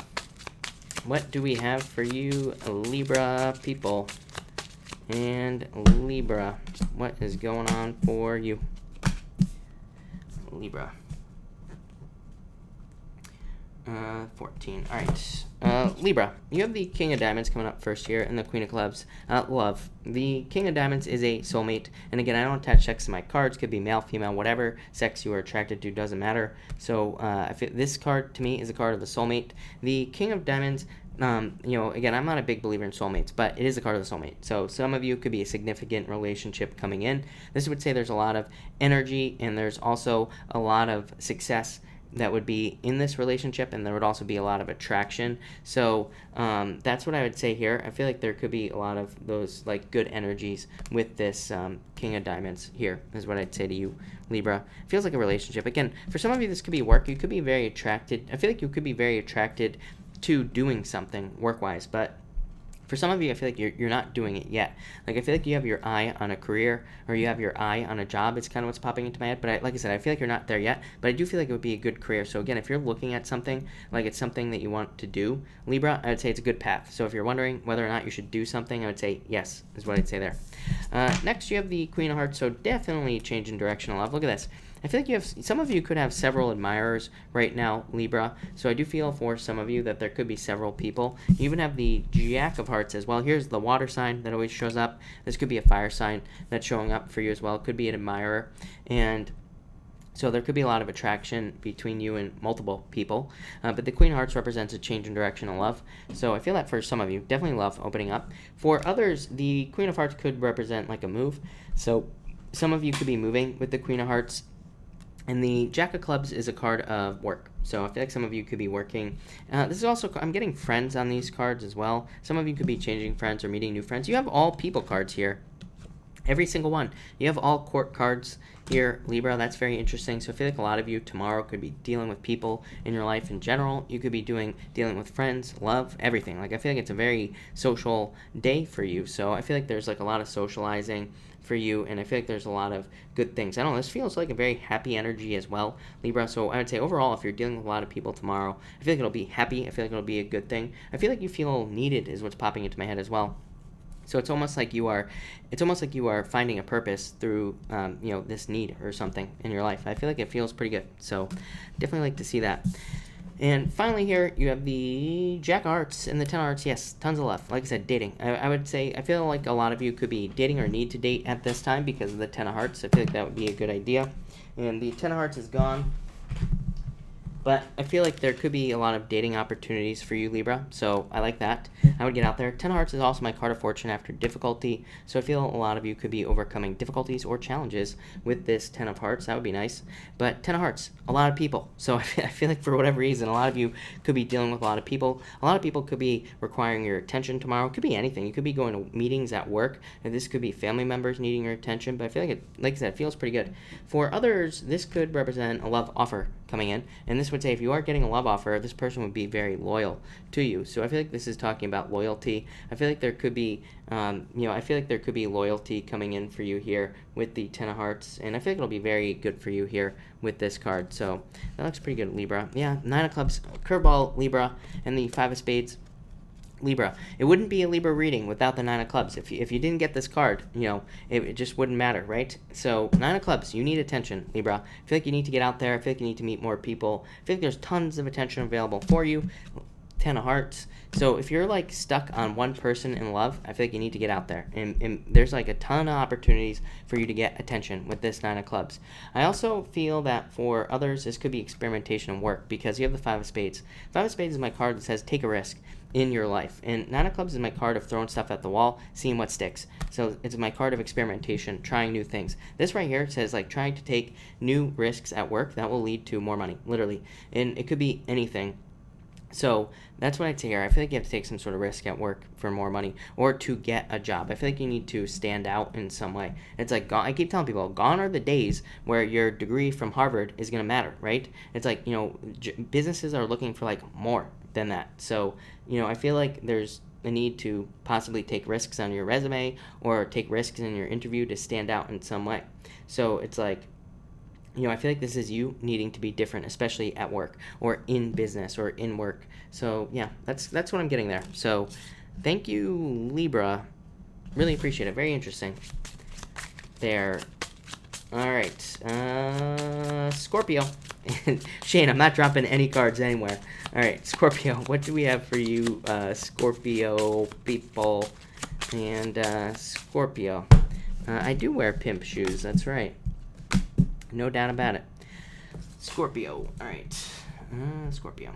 What do we have for you, Libra people? And Libra, what is going on for you? Libra. 14. All right. Libra, you have the King of Diamonds coming up first here, and the Queen of Clubs. Love. The King of Diamonds is a soulmate, and again, I don't attach sex to my cards. Could be male, female, whatever sex you are attracted to, doesn't matter. So this card to me is a card of the soulmate. The King of Diamonds, again, I'm not a big believer in soulmates, but it is a card of the soulmate. So some of you could be a significant relationship coming in. This would say there's a lot of energy, and there's also a lot of success that would be in this relationship, and there would also be a lot of attraction. So that's what I would say here. I feel like there could be a lot of those like good energies with this King of Diamonds here, is what I'd say to you, Libra. It feels like a relationship. Again, for some of you, this could be work. You could be very attracted. I feel like you could be very attracted to doing something work-wise, but For some of you, I feel like you're not doing it yet. Like, I feel like you have your eye on a career, or you have your eye on a job. It's kind of what's popping into my head. But like I said, I feel like you're not there yet. But I do feel like it would be a good career. So again, if you're looking at something, like it's something that you want to do, Libra, I would say it's a good path. So if you're wondering whether or not you should do something, I would say yes, is what I'd say there. Next, you have the Queen of Hearts. So definitely change in direction of love. Look at this. I feel like some of you could have several admirers right now, Libra. So I do feel for some of you that there could be several people. You even have the Jack of Hearts as well. Here's the water sign that always shows up. This could be a fire sign that's showing up for you as well. It could be an admirer. And so there could be a lot of attraction between you and multiple people. But the Queen of Hearts represents a change in direction of love. So I feel that for some of you, definitely love opening up. For others, the Queen of Hearts could represent like a move. So some of you could be moving with the Queen of Hearts. And the Jack of Clubs is a card of work. So I feel like some of you could be working. This is also, I'm getting friends on these cards as well. Some of you could be changing friends or meeting new friends. You have all people cards here. Every single one. You have all court cards here, Libra. That's very interesting. So I feel like a lot of you tomorrow could be dealing with people in your life in general. You could be dealing with friends, love, everything. Like, I feel like it's a very social day for you. So I feel like there's like a lot of socializing for you, and I feel like there's a lot of good things. I don't know, this feels like a very happy energy as well, Libra. So I would say overall, if you're dealing with a lot of people tomorrow, I feel like it'll be happy. I feel like it'll be a good thing. I feel like you feel needed is what's popping into my head as well. So it's almost like you are finding a purpose through this need or something in your life. I feel like it feels pretty good. So definitely like to see that. And finally here, you have the Jack of Hearts and the Ten of Hearts. Yes, tons of love. Like I said, dating. I would say, I feel like a lot of you could be dating or need to date at this time because of the Ten of Hearts. I feel like that would be a good idea. And the Ten of Hearts is gone. But I feel like there could be a lot of dating opportunities for you, Libra. So I like that. I would get out there. Ten of Hearts is also my card of fortune after difficulty. So I feel a lot of you could be overcoming difficulties or challenges with this Ten of Hearts. That would be nice. But Ten of Hearts, a lot of people. So I feel like for whatever reason, a lot of you could be dealing with a lot of people. A lot of people could be requiring your attention tomorrow. It could be anything. You could be going to meetings at work. And this could be family members needing your attention. But I feel like I said, it feels pretty good. For others, this could represent a love offer coming in. And this would say if you are getting a love offer, this person would be very loyal to you. So I feel like this is talking about loyalty. I feel like there could be, loyalty coming in for you here with the Ten of Hearts. And I feel like it'll be very good for you here with this card. So that looks pretty good, Libra. Yeah, Nine of Clubs, curveball, Libra, and the Five of Spades, Libra. It wouldn't be a Libra reading without the Nine of Clubs. If you didn't get this card, it just wouldn't matter, right? So Nine of Clubs, you need attention, Libra. I feel like you need to get out there. I feel like you need to meet more people. I feel like there's tons of attention available for you. Ten of Hearts. So if you're like stuck on one person in love, I feel like you need to get out there. And there's like a ton of opportunities for you to get attention with this Nine of Clubs. I also feel that for others, this could be experimentation and work because you have the Five of Spades. Five of Spades is my card that says take a risk in your life. And Nine of Clubs is my card of throwing stuff at the wall, seeing what sticks. So it's my card of experimentation, trying new things. This right here says like trying to take new risks at work that will lead to more money, literally. And it could be anything. So that's what I'd say here. I feel like you have to take some sort of risk at work for more money or to get a job. I feel like you need to stand out in some way. It's like, I keep telling people, gone are the days where your degree from Harvard is going to matter, right? It's like, businesses are looking for like more than that. So, I feel like there's a need to possibly take risks on your resume or take risks in your interview to stand out in some way. So it's like, I feel like this is you needing to be different, especially at work or in business or in work. So yeah, that's what I'm getting there. So thank you, Libra. Really appreciate it. Very interesting. There. All right. Scorpio. Shane, I'm not dropping any cards anywhere. All right, Scorpio. What do we have for you, Scorpio people? And Scorpio. I do wear pimp shoes. That's right. No doubt about it. Scorpio. All right. Scorpio.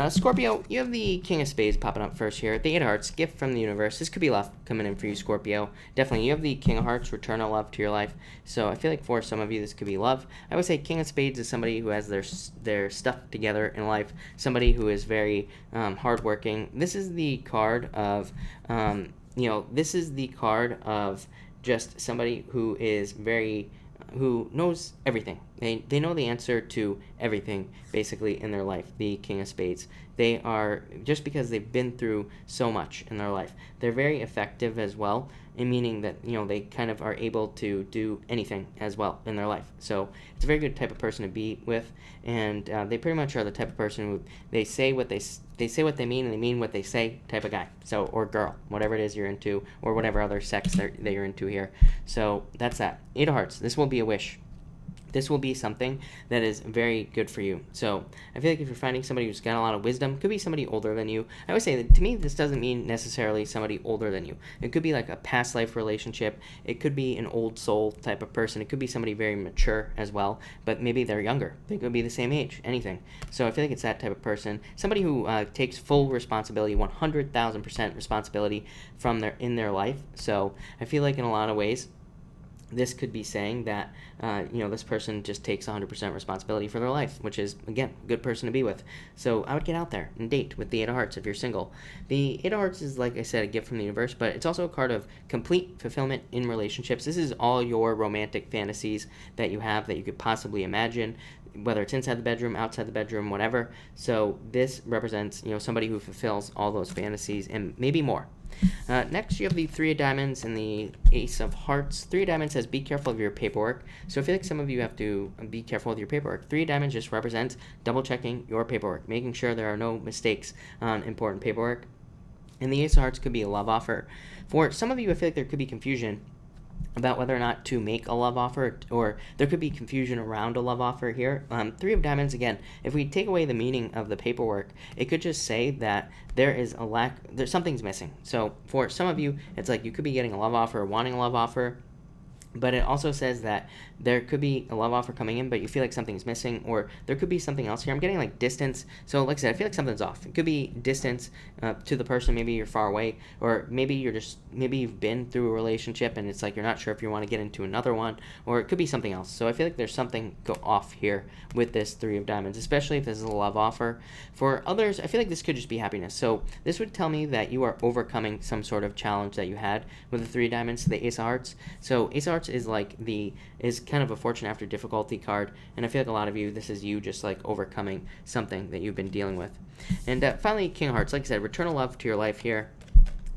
Scorpio, you have the King of Spades popping up first here. The Eight of Hearts, gift from the universe. This could be love coming in for you, Scorpio. Definitely, you have the King of Hearts, return of love to your life. So I feel like for some of you, this could be love. I would say King of Spades is somebody who has their stuff together in life. Somebody who is very hardworking. This is the card of, just somebody who is very who knows everything. They know the answer to everything, basically, in their life, the King of Spades. They are, just because they've been through so much in their life, they're very effective as well, in meaning that, they kind of are able to do anything as well in their life. So it's a very good type of person to be with, and they pretty much are the type of person who they say what they say what they mean, and they mean what they say type of guy. So, or girl, whatever it is you're into, or whatever other sex that you're into here. So that's that. 8 of Hearts. This will be a wish. This will be something that is very good for you. So I feel like if you're finding somebody who's got a lot of wisdom, could be somebody older than you. I would say that, to me, this doesn't mean necessarily somebody older than you. It could be like a past life relationship. It could be an old soul type of person. It could be somebody very mature as well, but maybe they're younger. They could be the same age, anything. So I feel like it's that type of person. Somebody who takes full responsibility, 100,000% responsibility in their life. So I feel like in a lot of ways, this could be saying that, this person just takes 100% responsibility for their life, which is, again, a good person to be with. So I would get out there and date with the 8 of Hearts if you're single. The 8 of Hearts is, like I said, a gift from the universe, but it's also a card of complete fulfillment in relationships. This is all your romantic fantasies that you have that you could possibly imagine, whether it's inside the bedroom, outside the bedroom, whatever. So this represents, somebody who fulfills all those fantasies and maybe more. Next, you have the 3 of Diamonds and the Ace of Hearts. 3 of Diamonds says, be careful of your paperwork. So I feel like some of you have to be careful with your paperwork. 3 of Diamonds just represents double-checking your paperwork, making sure there are no mistakes on important paperwork. And the Ace of Hearts could be a love offer. For some of you, I feel like there could be confusion about whether or not to make a love offer, or there could be confusion around a love offer here. 3 of Diamonds, again, if we take away the meaning of the paperwork, it could just say that there is a lack, something's missing. So for some of you, it's like you could be getting a love offer or wanting a love offer, but it also says that there could be a love offer coming in, but you feel like something's missing, or there could be something else here. I'm getting like distance. So like I said, I feel like something's off. It could be distance to the person. Maybe you're far away, or maybe you've been through a relationship and it's like you're not sure if you want to get into another one, or it could be something else. So I feel like there's something go off here with this 3 of Diamonds, especially if this is a love offer. For others, I feel like this could just be happiness. So this would tell me that you are overcoming some sort of challenge that you had with the 3 of Diamonds to the Ace of Hearts. So Ace of Hearts is kind of a fortune after difficulty card, and I feel like a lot of you, this is you just like overcoming something that you've been dealing with. And finally, King of Hearts, like I said, return of love to your life here.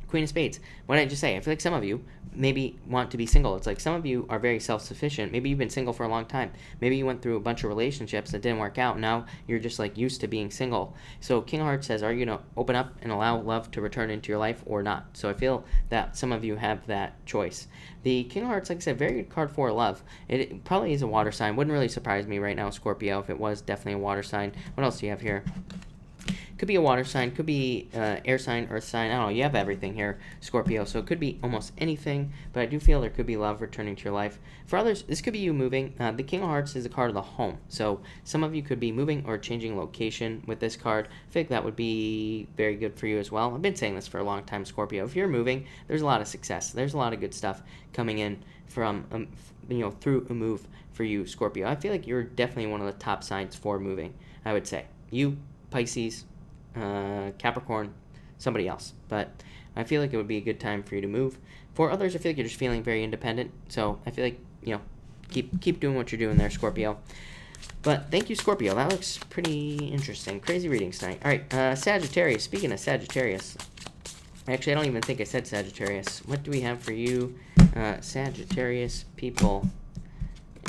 Queen of Spades. What did I just say? I feel like some of you maybe want to be single. It's like some of you are very self-sufficient. Maybe you've been single for a long time. Maybe you went through a bunch of relationships that didn't work out. Now you're just like used to being single. So King of Hearts says, are you going to open up and allow love to return into your life or not? So I feel that some of you have that choice. The King of Hearts, like I said, very good card for love. It probably is a water sign. Wouldn't really surprise me right now, Scorpio, if it was definitely a water sign. What else do you have here? Could be a water sign, could be air sign, earth sign. I don't know. You have everything here, Scorpio. So it could be almost anything, but I do feel there could be love returning to your life. For others, this could be you moving. The King of Hearts is a card of the home. So some of you could be moving or changing location with this card. I think that would be very good for you as well. I've been saying this for a long time, Scorpio. If you're moving, there's a lot of success. There's a lot of good stuff coming in from, through a move for you, Scorpio. I feel like you're definitely one of the top signs for moving, I would say. You, Pisces, Capricorn, somebody else, but I feel like it would be a good time for you to move. For others, I feel like you're just feeling very independent, so I feel like, keep doing what you're doing there, Scorpio. But thank you, Scorpio. That looks pretty interesting. Crazy readings tonight. All right, Sagittarius. Speaking of Sagittarius, actually, I don't even think I said Sagittarius. What do we have for you, Sagittarius people?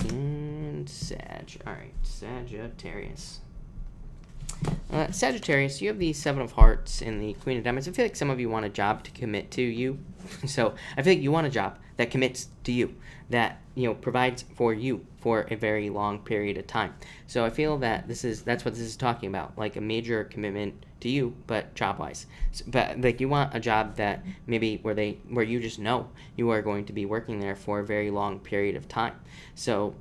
And all right, Sagittarius. Sagittarius, you have the 7 of Hearts and the Queen of Diamonds. I feel like some of you want a job to commit to you. So I feel like you want a job that commits to you, that provides for you for a very long period of time. So I feel that that's what this is talking about, like a major commitment to you, but job-wise. But like you want a job that maybe where you just know you are going to be working there for a very long period of time. So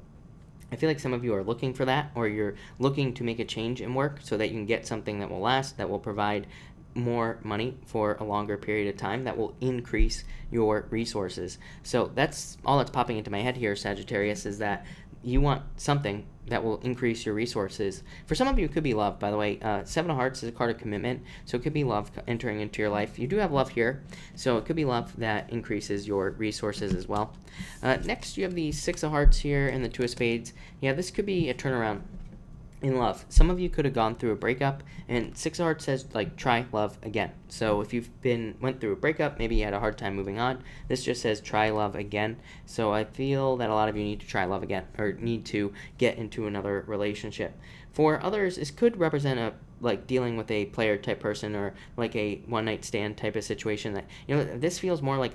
I feel like some of you are looking for that, or you're looking to make a change in work so that you can get something that will last, that will provide more money for a longer period of time, that will increase your resources. So that's all that's popping into my head here, Sagittarius, is that you want something that will increase your resources. For some of you, it could be love, by the way. Seven of Hearts is a card of commitment, so it could be love entering into your life. You do have love here, so it could be love that increases your resources as well. Next, you have the Six of Hearts here and the Two of Spades. Yeah, this could be a turnaround in love. Some of you could have gone through a breakup, and Six of Hearts says, like, try love again. So if you've went through a breakup, maybe you had a hard time moving on, this just says try love again. So I feel that a lot of you need to try love again, or need to get into another relationship. For others, this could represent a dealing with a player type person, or like a one night stand type of situation. That, this feels more like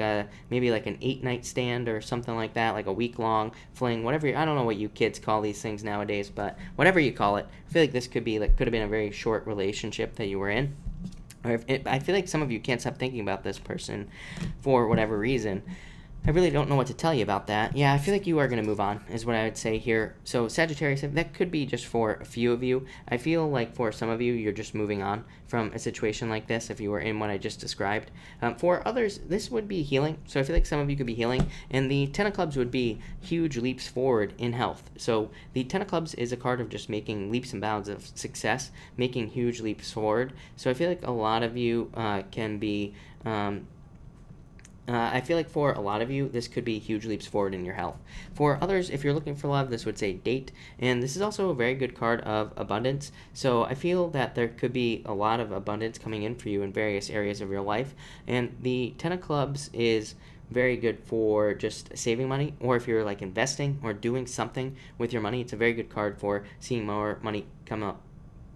maybe like an 8-night stand or something like that, like a week-long fling, whatever. I don't know what you kids call these things nowadays, but whatever you call it, I feel like this could have been a very short relationship that you were in. Or I feel like some of you can't stop thinking about this person for whatever reason. I really don't know what to tell you about that. Yeah, I feel like you are going to move on, is what I would say here. So Sagittarius, that could be just for a few of you. I feel like for some of you, you're just moving on from a situation like this, if you were in what I just described. For others, this would be healing. So I feel like some of you could be healing. And the Ten of Clubs would be huge leaps forward in health. So the Ten of Clubs is a card of just making leaps and bounds of success, making huge leaps forward. So I feel like a lot of you can be... I feel like for a lot of you, this could be huge leaps forward in your health. For others, if you're looking for love, this would say date. And this is also a very good card of abundance. So I feel that there could be a lot of abundance coming in for you in various areas of your life. And the Ten of Clubs is very good for just saving money, or if you're like investing or doing something with your money, it's a very good card for seeing more money come up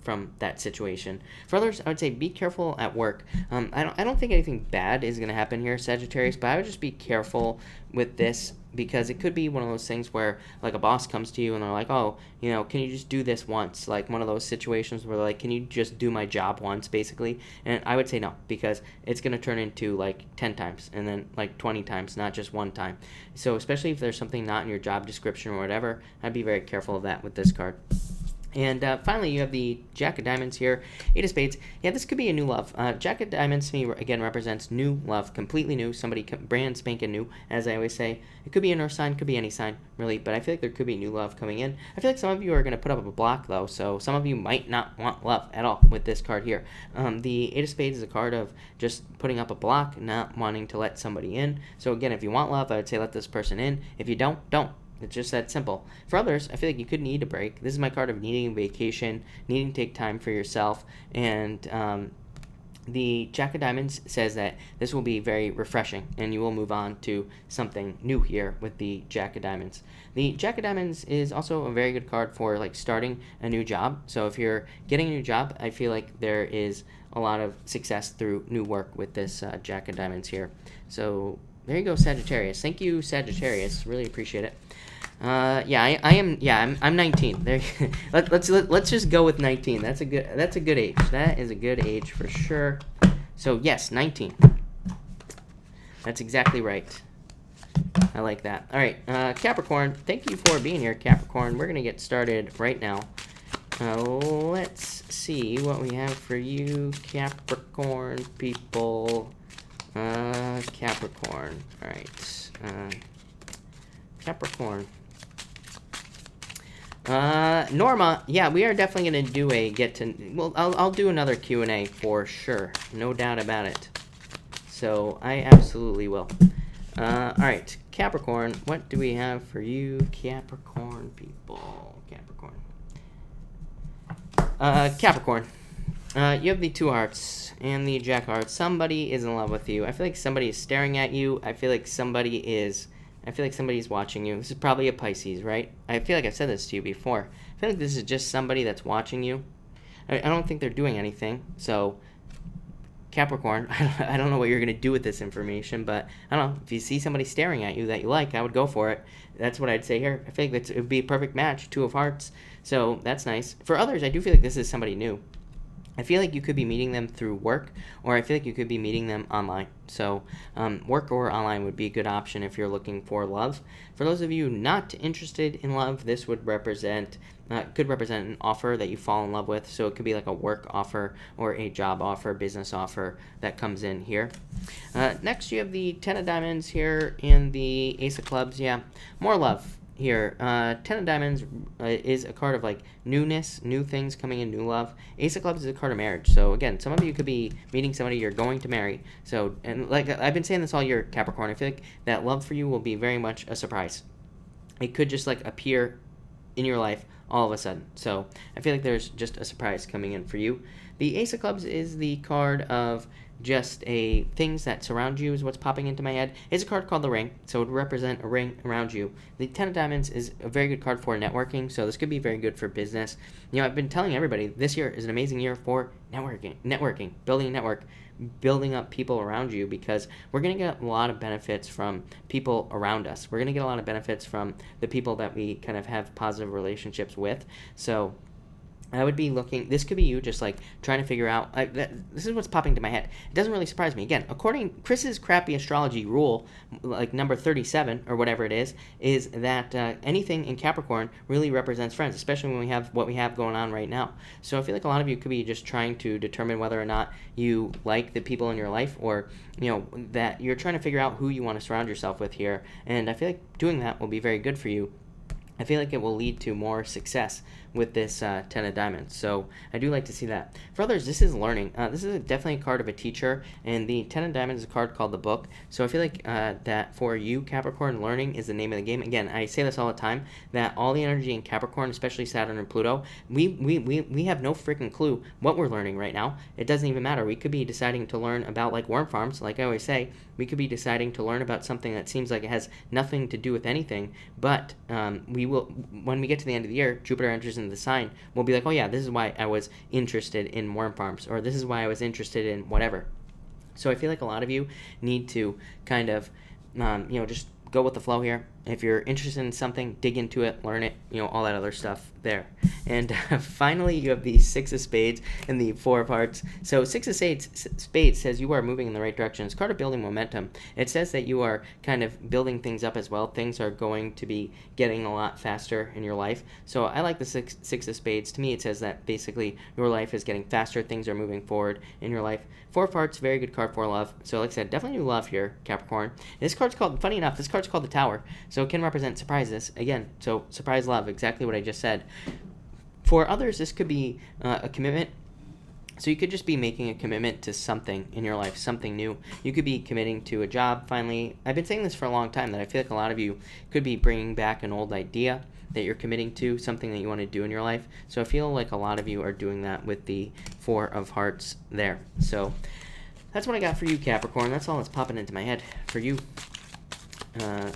from that situation. For others, I would say be careful at work. I don't think anything bad is going to happen here, Sagittarius, but I would just be careful with this, because it could be one of those things where like a boss comes to you and they're like, oh, can you just do this once? Like one of those situations where like, can you just do my job once, basically? And I would say no, because it's going to turn into like 10 times and then like 20 times, not just one time. So especially if there's something not in your job description or whatever, I'd be very careful of that with this card. And finally, you have the Jack of Diamonds here, Eight of Spades. Yeah, this could be a new love. Jack of Diamonds, to me, again, represents new love, completely new, somebody brand spanking new, as I always say. It could be an earth sign, could be any sign, really, but I feel like there could be new love coming in. I feel like some of you are going to put up a block, though, so some of you might not want love at all with this card here. The Eight of Spades is a card of just putting up a block, not wanting to let somebody in. So again, if you want love, I would say let this person in. If you don't. It's just that simple. For others, I feel like you could need a break. This is my card of needing a vacation, needing to take time for yourself, and the Jack of Diamonds says that this will be very refreshing, and you will move on to something new here with the Jack of Diamonds. The Jack of Diamonds is also a very good card for like starting a new job. So if you're getting a new job, I feel like there is a lot of success through new work with this Jack of Diamonds here. So there you go, Sagittarius. Thank you, Sagittarius. Really appreciate it. I am. Yeah, I'm 19. There. Let's just go with 19. That's a good age. That is a good age for sure. So yes, 19. That's exactly right. I like that. All right, Capricorn. Thank you for being here, Capricorn. We're gonna get started right now. Let's see what we have for you, Capricorn people. Capricorn. All right. Capricorn. Norma, yeah, we are definitely going to do I'll do another Q&A for sure. No doubt about it. So, I absolutely will. Alright, Capricorn, what do we have for you, Capricorn people? Capricorn. You have the Two Hearts and the Jack of Hearts. Somebody is in love with you. I feel like somebody is staring at you. I feel like somebody's watching you. This is probably a Pisces, right? I feel like I've said this to you before. I feel like this is just somebody that's watching you. I don't think they're doing anything. So, Capricorn, I don't know what you're going to do with this information, but I don't know. If you see somebody staring at you that you like, I would go for it. That's what I'd say here. I feel like it would be a perfect match, Two of Hearts. So, that's nice. For others, I do feel like this is somebody new. I feel like you could be meeting them through work, or I feel like you could be meeting them online. So work or online would be a good option if you're looking for love. For those of you not interested in love, this would could represent an offer that you fall in love with. So it could be like a work offer or a job offer, business offer that comes in here. Next, you have the Ten of Diamonds here and the Ace of Clubs. Yeah, more love. here, Ten of Diamonds is a card of like newness, new things coming in, new love. Ace of Clubs is a card of marriage. So again, some of you could be meeting somebody you're going to marry. So, and like I've been saying this all year, Capricorn, I feel like that love for you will be very much a surprise. It could just like appear in your life all of a sudden. So I feel like there's just a surprise coming in for you. The Ace of Clubs is the card of just things that surround you is what's popping into my head. It's a card called the Ring, so it would represent a ring around you. The Ten of Diamonds is a very good card for networking, so this could be very good for business. You know, I've been telling everybody this year is an amazing year for networking, building a network, building up people around you, because we're going to get a lot of benefits from people around us. We're going to get a lot of benefits from the people that we kind of have positive relationships with. So I would be looking, this could be you just like trying to figure out, this is what's popping to my head. It doesn't really surprise me. Again, according Chris's crappy astrology rule, like number 37 or whatever it is that anything in Capricorn really represents friends, especially when we have what we have going on right now. So I feel like a lot of you could be just trying to determine whether or not you like the people in your life, or, you know, that you're trying to figure out who you want to surround yourself with here. And I feel like doing that will be very good for you. I feel like it will lead to more success with this Ten of Diamonds. So I do like to see that. For others, this is learning. This is definitely a card of a teacher, and the Ten of Diamonds is a card called the Book. So I feel like that for you, Capricorn, learning is the name of the game. Again, I say this all the time, that all the energy in Capricorn, especially Saturn and Pluto, we have no freaking clue what we're learning right now. It doesn't even matter. We could be deciding to learn about like worm farms, like I always say. We could be deciding to learn about something that seems like it has nothing to do with anything, but we will, when we get to the end of the year, Jupiter enters into the sign, we'll be like, oh yeah, this is why I was interested in worm farms, or this is why I was interested in whatever. So I feel like a lot of you need to kind of, just go with the flow here. If you're interested in something, dig into it, learn it, all that other stuff there. And finally, you have the Six of Spades and the Four of Hearts. So Six of Spades says you are moving in the right direction. It's card of building momentum. It says that you are kind of building things up as well. Things are going to be getting a lot faster in your life. So I like the Six of Spades. To me, it says that basically your life is getting faster. Things are moving forward in your life. Four of Hearts, very good card for love. So like I said, definitely love here, Capricorn. This card's called, funny enough, this card's called the Tower. So it can represent surprises. Again, so surprise love, exactly what I just said. For others, this could be a commitment. So you could just be making a commitment to something in your life, something new. You could be committing to a job, finally. I've been saying this for a long time, that I feel like a lot of you could be bringing back an old idea that you're committing to, something that you want to do in your life. So I feel like a lot of you are doing that with the Four of Hearts there. So that's what I got for you, Capricorn. That's all that's popping into my head for you.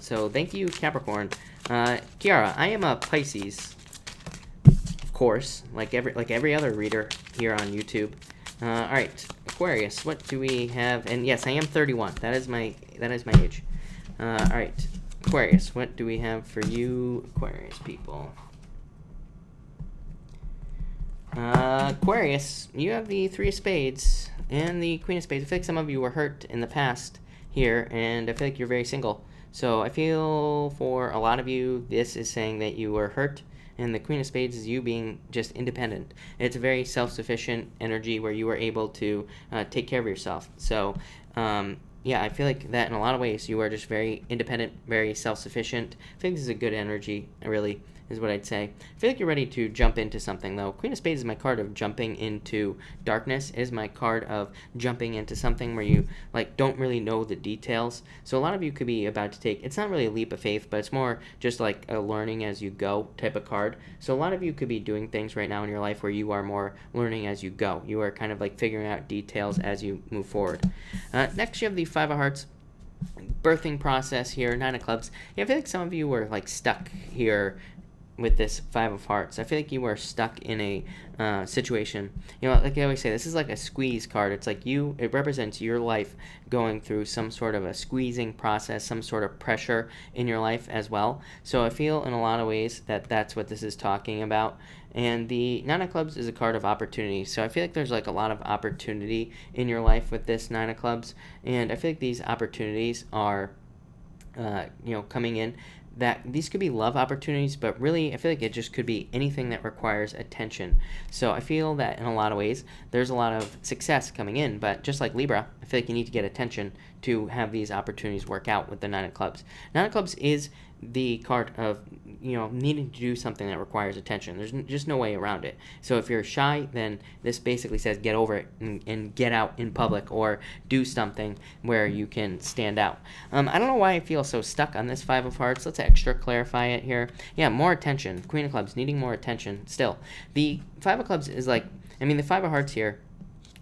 So thank you, Capricorn. Kiara, I am a Pisces, of course, like every other reader here on YouTube. All right, Aquarius, what do we have? And yes, I am 31. That is my age. All right, Aquarius, what do we have for you, Aquarius people? Aquarius, you have the Three of Spades and the Queen of Spades. I feel like some of you were hurt in the past here, and I feel like you're very single. So I feel for a lot of you, this is saying that you were hurt, and the Queen of Spades is you being just independent. It's a very self-sufficient energy where you were able to take care of yourself. So yeah, I feel like that in a lot of ways you are just very independent, very self-sufficient. I think this is a good energy, really, is what I'd say. I feel like you're ready to jump into something, though. Queen of Spades is my card of jumping into darkness. It is my card of jumping into something where you don't really know the details. So a lot of you could be about to take, it's not really a leap of faith, but it's more just like a learning as you go type of card. So a lot of you could be doing things right now in your life where you are more learning as you go. You are kind of like figuring out details as you move forward. Next, you have the Five of Hearts. Birthing process here, Nine of Clubs. Yeah, I feel like some of you were stuck here with this Five of Hearts. I feel like you were stuck in a situation. Like I always say, this is like a squeeze card. It's like it represents your life going through some sort of a squeezing process, some sort of pressure in your life as well. So I feel in a lot of ways that that's what this is talking about. And the Nine of Clubs is a card of opportunity. So I feel like there's a lot of opportunity in your life with this Nine of Clubs. And I feel like these opportunities are, coming in. That these could be love opportunities, but really I feel like it just could be anything that requires attention. So I feel that in a lot of ways there's a lot of success coming in, but just like Libra, I feel like you need to get attention to have these opportunities work out with the Nine of Clubs. Nine of Clubs is the card of, needing to do something that requires attention. There's just no way around it. So if you're shy, then this basically says get over it and get out in public, or do something where you can stand out. I don't know why I feel so stuck on this Five of Hearts. Let's extra clarify it here. Yeah, more attention. Queen of Clubs, needing more attention still. The Five of Clubs is like, the Five of Hearts here,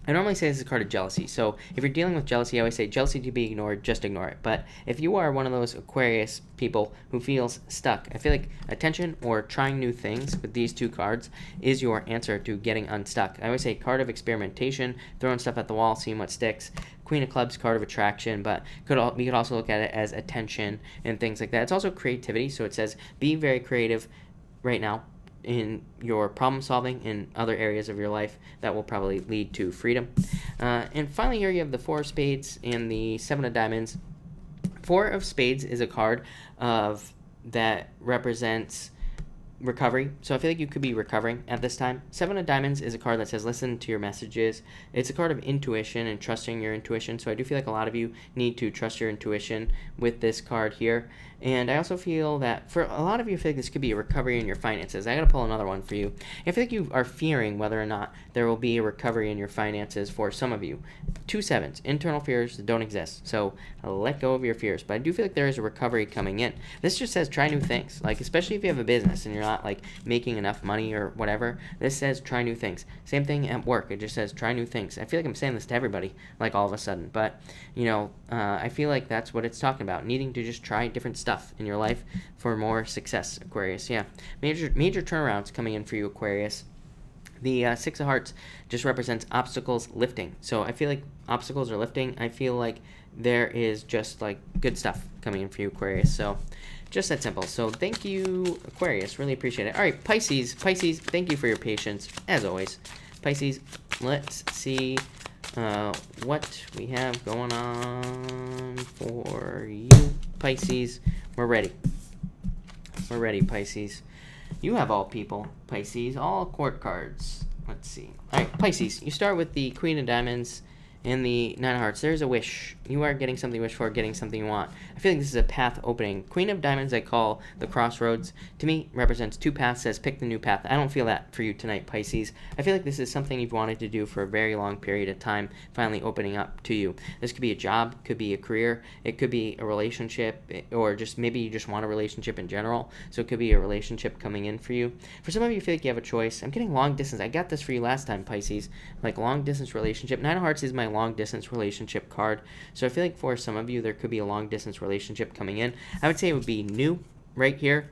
I normally say this is a card of jealousy. So if you're dealing with jealousy, I always say jealousy to be ignored, just ignore it. But if you are one of those Aquarius people who feels stuck, I feel like attention or trying new things with these two cards is your answer to getting unstuck. I always say card of experimentation, throwing stuff at the wall, seeing what sticks. Queen of Clubs, card of attraction, but we could also look at it as attention and things like that. It's also creativity, so it says be very creative right now in your problem solving in other areas of your life that will probably lead to freedom. And finally here you have the Four of Spades and the Seven of Diamonds. Four of Spades is a card that represents recovery. So I feel like you could be recovering at this time. Seven of Diamonds is a card that says listen to your messages. It's a card of intuition and trusting your intuition. So I do feel like a lot of you need to trust your intuition with this card here. And I also feel that for a lot of you, I feel like this could be a recovery in your finances. I got to pull another one for you. I feel like you are fearing whether or not there will be a recovery in your finances for some of you. 2 sevens, internal fears that don't exist. So let go of your fears. But I do feel like there is a recovery coming in. This just says try new things. Like, especially if you have a business and you're not like making enough money or whatever, this says try new things. Same thing at work. It just says try new things. I feel like I'm saying this to everybody, like all of a sudden. But, I feel like that's what it's talking about. Needing to just try different stuff in your life for more success, Aquarius. Yeah, major turnarounds coming in for you, Aquarius. The Six of Hearts just represents obstacles lifting. So I feel like obstacles are lifting. I feel like there is just like good stuff coming in for you, Aquarius. So just that simple. So thank you, Aquarius. Really appreciate it. All right, Pisces, thank you for your patience, as always. Pisces, let's see what we have going on for you, Pisces. We're ready. We're ready, Pisces. You have all people, Pisces, all court cards. Let's see. All right, Pisces, you start with the Queen of Diamonds and the Nine of Hearts. There's a wish. You are getting something you wish for, getting something you want. I feel like this is a path opening. Queen of Diamonds I call the crossroads. To me, represents two paths, says pick the new path. I don't feel that for you tonight, Pisces. I feel like this is something you've wanted to do for a very long period of time, finally opening up to you. This could be a job, could be a career, it could be a relationship, or just maybe you just want a relationship in general. So it could be a relationship coming in for you. For some of you, feel like you have a choice. I'm getting long distance. I got this for you last time, Pisces. Like long distance relationship. Nine of Hearts is my long distance relationship card. So I feel like for some of you, there could be a long distance relationship coming in. I would say it would be new right here.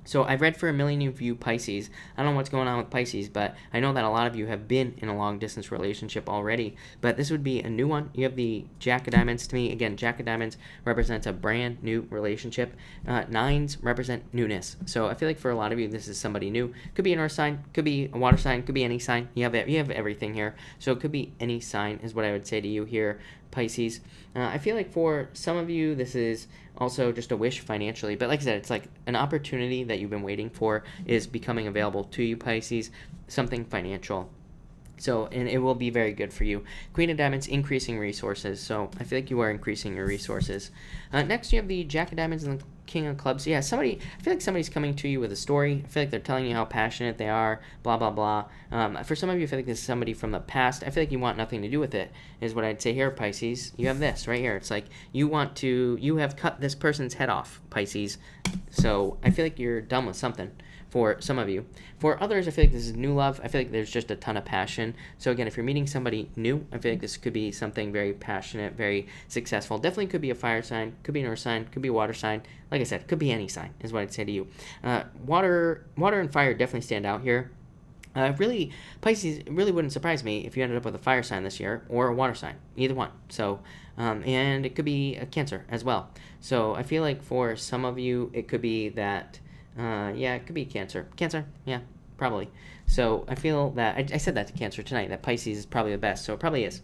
So I've read for a million of you, Pisces. I don't know what's going on with Pisces, but I know that a lot of you have been in a long distance relationship already. But this would be a new one. You have the Jack of Diamonds. To me, again, Jack of Diamonds represents a brand new relationship. Nines represent newness. So I feel like for a lot of you, this is somebody new. Could be an earth sign, could be a water sign, could be any sign. You have everything here. So it could be any sign is what I would say to you here, Pisces. I feel like for some of you, this is also just a wish financially. But like I said, it's like an opportunity that you've been waiting for is becoming available to you, Pisces. Something financial. So, and it will be very good for you. Queen of Diamonds, increasing resources. So I feel like you are increasing your resources. Next, you have the Jack of Diamonds and the King of Clubs. Yeah, I feel like somebody's coming to you with a story. I feel like they're telling you how passionate they are, blah, blah, blah. For some of you, I feel like this is somebody from the past. I feel like you want nothing to do with it, is what I'd say here, Pisces. You have this right here. It's like you have cut this person's head off, Pisces. So I feel like you're done with something. For some of you. For others, I feel like this is new love. I feel like there's just a ton of passion. So again, if you're meeting somebody new, I feel like this could be something very passionate, very successful. Definitely could be a fire sign, could be an earth sign, could be a water sign. Like I said, could be any sign is what I'd say to you. Water and fire definitely stand out here. Really, Pisces, it really wouldn't surprise me if you ended up with a fire sign this year or a water sign, either one. So, and it could be a Cancer as well. So I feel like for some of you, it could be that it could be Cancer. Cancer, yeah, probably. So I feel that, I said that to Cancer tonight, that Pisces is probably the best, so it probably is.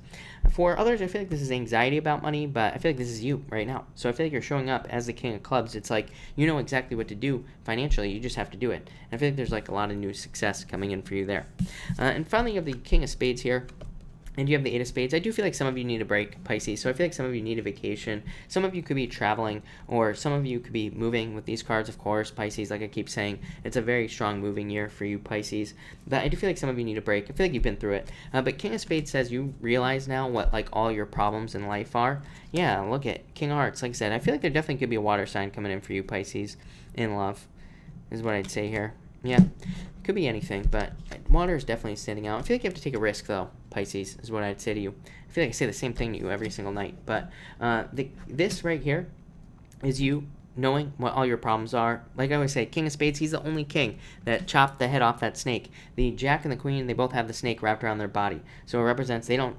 For others, I feel like this is anxiety about money, but I feel like this is you right now. So I feel like you're showing up as the King of Clubs. It's like, you know exactly what to do financially, you just have to do it. And I feel like there's like a lot of new success coming in for you there. And finally, you have the King of Spades here. And you have the Eight of Spades. I do feel like some of you need a break, Pisces. So I feel like some of you need a vacation. Some of you could be traveling, or some of you could be moving with these cards, of course, Pisces. Like I keep saying, it's a very strong moving year for you, Pisces. But I do feel like some of you need a break. I feel like you've been through it. But King of Spades says you realize now what like all your problems in life are. Yeah, look at King of Hearts. Like I said, I feel like there definitely could be a water sign coming in for you, Pisces, in love, is what I'd say here. Yeah, could be anything, but water is definitely standing out. I feel like you have to take a risk, though, Pisces, is what I'd say to you. I feel like I say the same thing to you every single night, but this right here is you knowing what all your problems are. Like I always say, King of Spades, he's the only king that chopped the head off that snake. The Jack and the Queen, they both have the snake wrapped around their body. So it represents they don't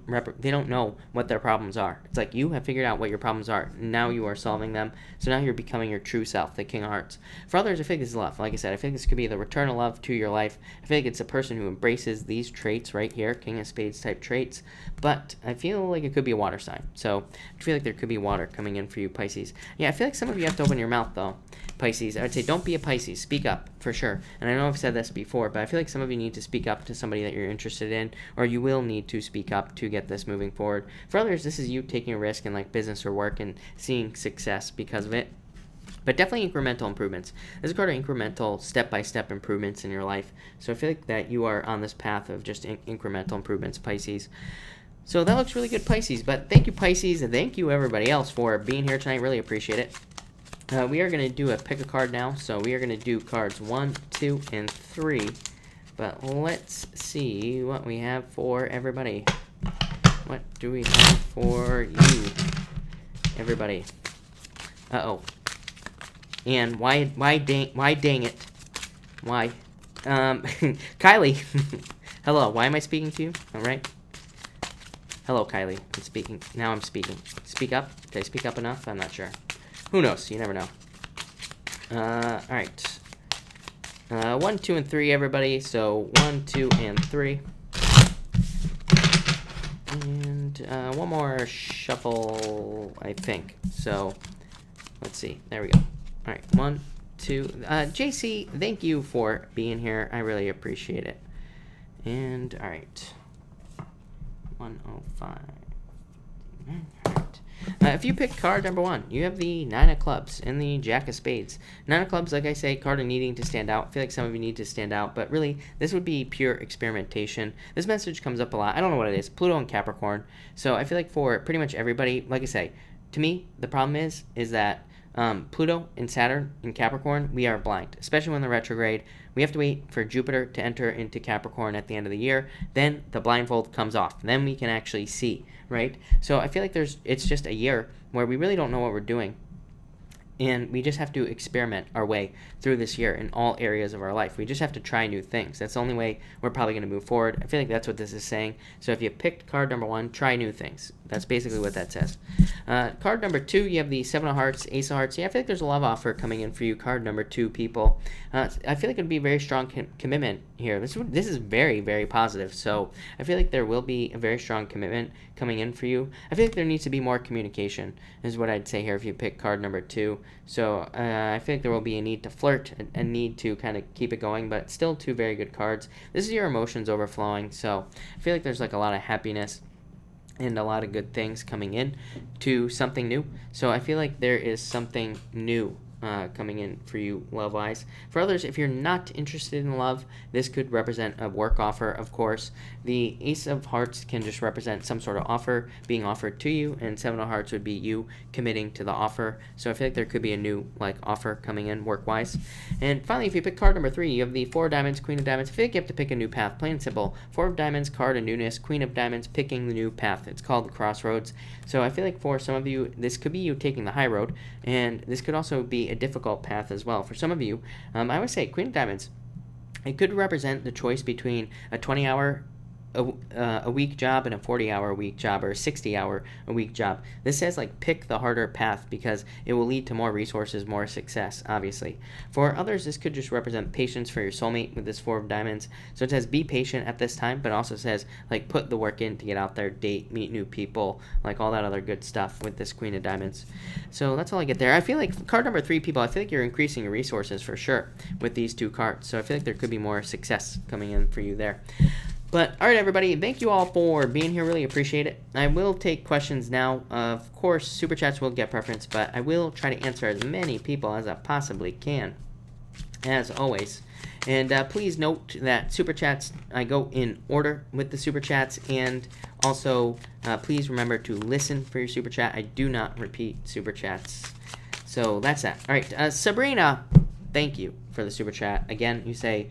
know what their problems are. It's like you have figured out what your problems are. Now you are solving them. So now you're becoming your true self, the King of Hearts. For others, I think this is love. Like I said, I think this could be the return of love to your life. I feel like it's a person who embraces these traits right here, King of Spades type traits. But I feel like it could be a water sign. So I feel like there could be water coming in for you, Pisces. Yeah, I feel like some of you have to open your mouth, though, Pisces. I would say don't be a Pisces. Speak up, for sure. And I know I've said this before, but I feel like some of you need to speak up to somebody that you're interested in, or you will need to speak up to get this moving forward. For others, this is you taking a risk in like business or work and seeing success because of it. But definitely incremental improvements. This is called incremental, step-by-step improvements in your life. So I feel like that you are on this path of just incremental improvements, Pisces. So that looks really good, Pisces. But thank you, Pisces, and thank you, everybody else, for being here tonight. Really appreciate it. We are going to do a pick a card now. So we are going to do cards 1, 2, and 3. But let's see what we have for everybody. What do we have for you, everybody? Uh-oh. And why dang it? Why? Kylie. Hello, why am I speaking to you? All right. Hello, Kylie. I'm speaking. Now I'm speaking. Speak up. Did I speak up enough? I'm not sure. Who knows? You never know. All right. 1, 2, and 3, everybody. So 1, 2, and 3. And one more shuffle, I think. So let's see. There we go. All right, 1, 2. JC, thank you for being here. I really appreciate it. And all right, 105. All right. If you pick card number 1, you have the 9 of Clubs and the Jack of Spades. 9 of Clubs, like I say, card of needing to stand out. I feel like some of you need to stand out, but really, this would be pure experimentation. This message comes up a lot. I don't know what it is. Pluto and Capricorn. So I feel like for pretty much everybody, like I say, to me, the problem is that Pluto and Saturn in Capricorn, we are blind, especially when they're retrograde. We have to wait for Jupiter to enter into Capricorn at the end of the year. Then the blindfold comes off. Then we can actually see, right? So I feel like it's just a year where we really don't know what we're doing. And we just have to experiment our way through this year in all areas of our life. We just have to try new things. That's the only way we're probably going to move forward. I feel like that's what this is saying. So if you picked card number 1, try new things. That's basically what that says. Card number 2, you have the 7 of Hearts, Ace of Hearts. Yeah, I feel like there's a love offer coming in for you, card number 2, people. I feel like it would be a very strong commitment here. This is very, very positive. So I feel like there will be a very strong commitment coming in for you. I feel like there needs to be more communication, is what I'd say here if you pick card number 2. So I feel like there will be a need to flirt, a need to kind of keep it going, but still 2 very good cards. This is your emotions overflowing, so I feel like there's like a lot of happiness and a lot of good things coming in to something new. So I feel like there is something new coming in for you love-wise. For others, if you're not interested in love, this could represent a work offer, of course. The Ace of Hearts can just represent some sort of offer being offered to you, and 7 of Hearts would be you committing to the offer. So I feel like there could be a new offer coming in work-wise. And finally, if you pick card number 3, you have the 4 of Diamonds, Queen of Diamonds. I feel like you have to pick a new path, plain and simple. 4 of Diamonds, card of newness, Queen of Diamonds, picking the new path. It's called the Crossroads. So I feel like for some of you, this could be you taking the high road, and this could also be a difficult path as well. For some of you, I would say Queen of Diamonds, it could represent the choice between a 20-hour a week job and a 40-hour a week job, or a 60-hour a week job. This says pick the harder path because it will lead to more resources, more success, obviously. For others, this could just represent patience for your soulmate with this 4 of Diamonds. So it says be patient at this time, but also says put the work in to get out there, date, meet new people, all that other good stuff with this Queen of Diamonds. So that's all I get there. I feel like card number 3, people, I feel like you're increasing your resources for sure with these 2 cards. So I feel like there could be more success coming in for you there. But, all right, everybody, thank you all for being here. Really appreciate it. I will take questions now. Of course, Super Chats will get preference, but I will try to answer as many people as I possibly can, as always. And please note that Super Chats, I go in order with the Super Chats, and also please remember to listen for your Super Chat. I do not repeat Super Chats. So that's that. All right, Sabrina, thank you for the Super Chat. Again, you say...